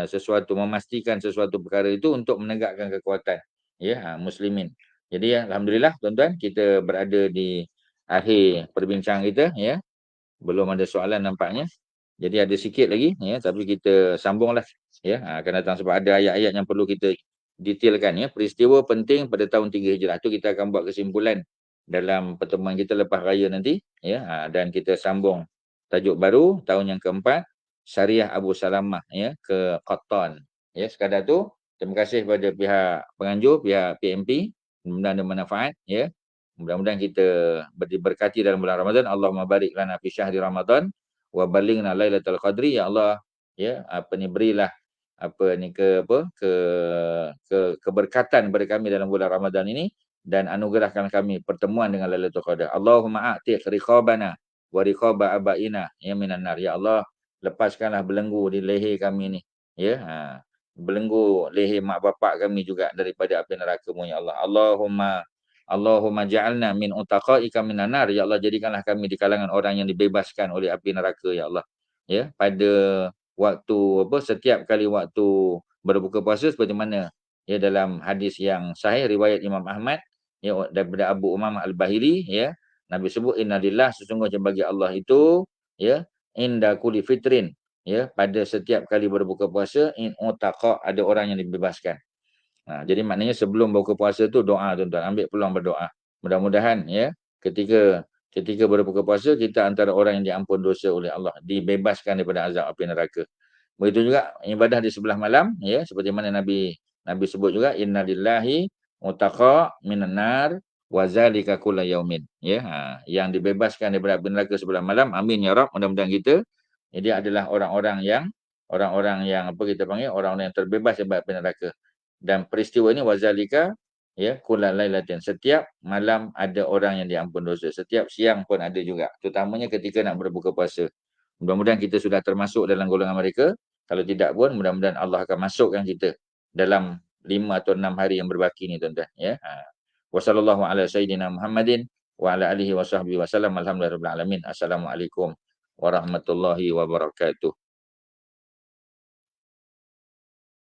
sesuatu, memastikan sesuatu perkara itu untuk menegakkan kekuatan ya muslimin. Jadi alhamdulillah tuan-tuan, kita berada di akhir perbincangan kita ya. Belum ada soalan nampaknya. Jadi ada sikit lagi ya, tapi kita sambunglah ya, akan datang sebab ada ayat-ayat yang perlu kita detailkan ya. Peristiwa penting pada tahun 3 Hijrah tu kita akan buat kesimpulan dalam pertemuan kita lepas raya nanti ya, dan kita sambung tajuk baru tahun yang keempat, Syariah Abu Salamah ya ke Qattan. Ya, sekadar tu. Terima kasih kepada pihak penganjur, pihak PMP, mudah-mudahan ada manfaat ya. Mudah-mudahan kita diberkati dalam bulan Ramadan. Allahumma barik lana fi syahri Ramadan wa ballighna lailatul qadri. Ya Allah, ya, berilah keberkatan kepada kami dalam bulan Ramadan ini, dan anugerahkan kami pertemuan dengan Lailatul Qadar. Allahumma a'tiq riqabana wa riqaba abaina ya minan nar. Ya Allah, lepaskanlah belenggu di leher kami ni, ya. Belenggu leher mak bapak kami juga daripada api neraka-Mu ya Allah. Allahumma ja'alna min utaqaika minan nar. Ya Allah, jadikanlah kami di kalangan orang yang dibebaskan oleh api neraka ya Allah. Ya, pada waktu setiap kali waktu berbuka puasa, seperti mana ya dalam hadis yang sahih riwayat Imam Ahmad ya daripada Abu Umamah Al-Bahili, ya, Nabi sebut innalillah, sesungguhnya bagi Allah itu, ya, inda kulli fitrin, ya, pada setiap kali berbuka puasa, in utaqa, ada orang yang dibebaskan. Jadi maknanya sebelum berbuka puasa tu doa, tuan-tuan, ambil peluang berdoa. Mudah-mudahan ya ketika berbuka puasa kita antara orang yang diampun dosa oleh Allah, dibebaskan daripada azab api neraka. Begitu juga ibadah di sebelah malam, ya, seperti mana Nabi sebut juga innalillahi mutaqa minan nar wa zalika kullu yaumin, ya. Yang dibebaskan daripada api neraka sebelah malam, amin ya rab, mudah-mudahan kita jadi adalah orang-orang yang apa kita panggil, orang-orang yang terbebas daripada api neraka. Dan peristiwa ini wazalika, ya, kullu lailatin, setiap malam ada orang yang diampun dosa, setiap siang pun ada juga, terutamanya ketika nak berbuka puasa. Mudah-mudahan kita sudah termasuk dalam golongan mereka. Kalau tidak pun, mudah-mudahan Allah akan masukkan kita dalam 5 atau 6 hari yang berbaki ni, tuan-tuan, ya. Wassallallahu ala sayyidina Muhammadin wa ala alihi wa sahbihi wasallam. Alhamdulillahirabbil alamin. Assalamualaikum warahmatullahi wabarakatuh.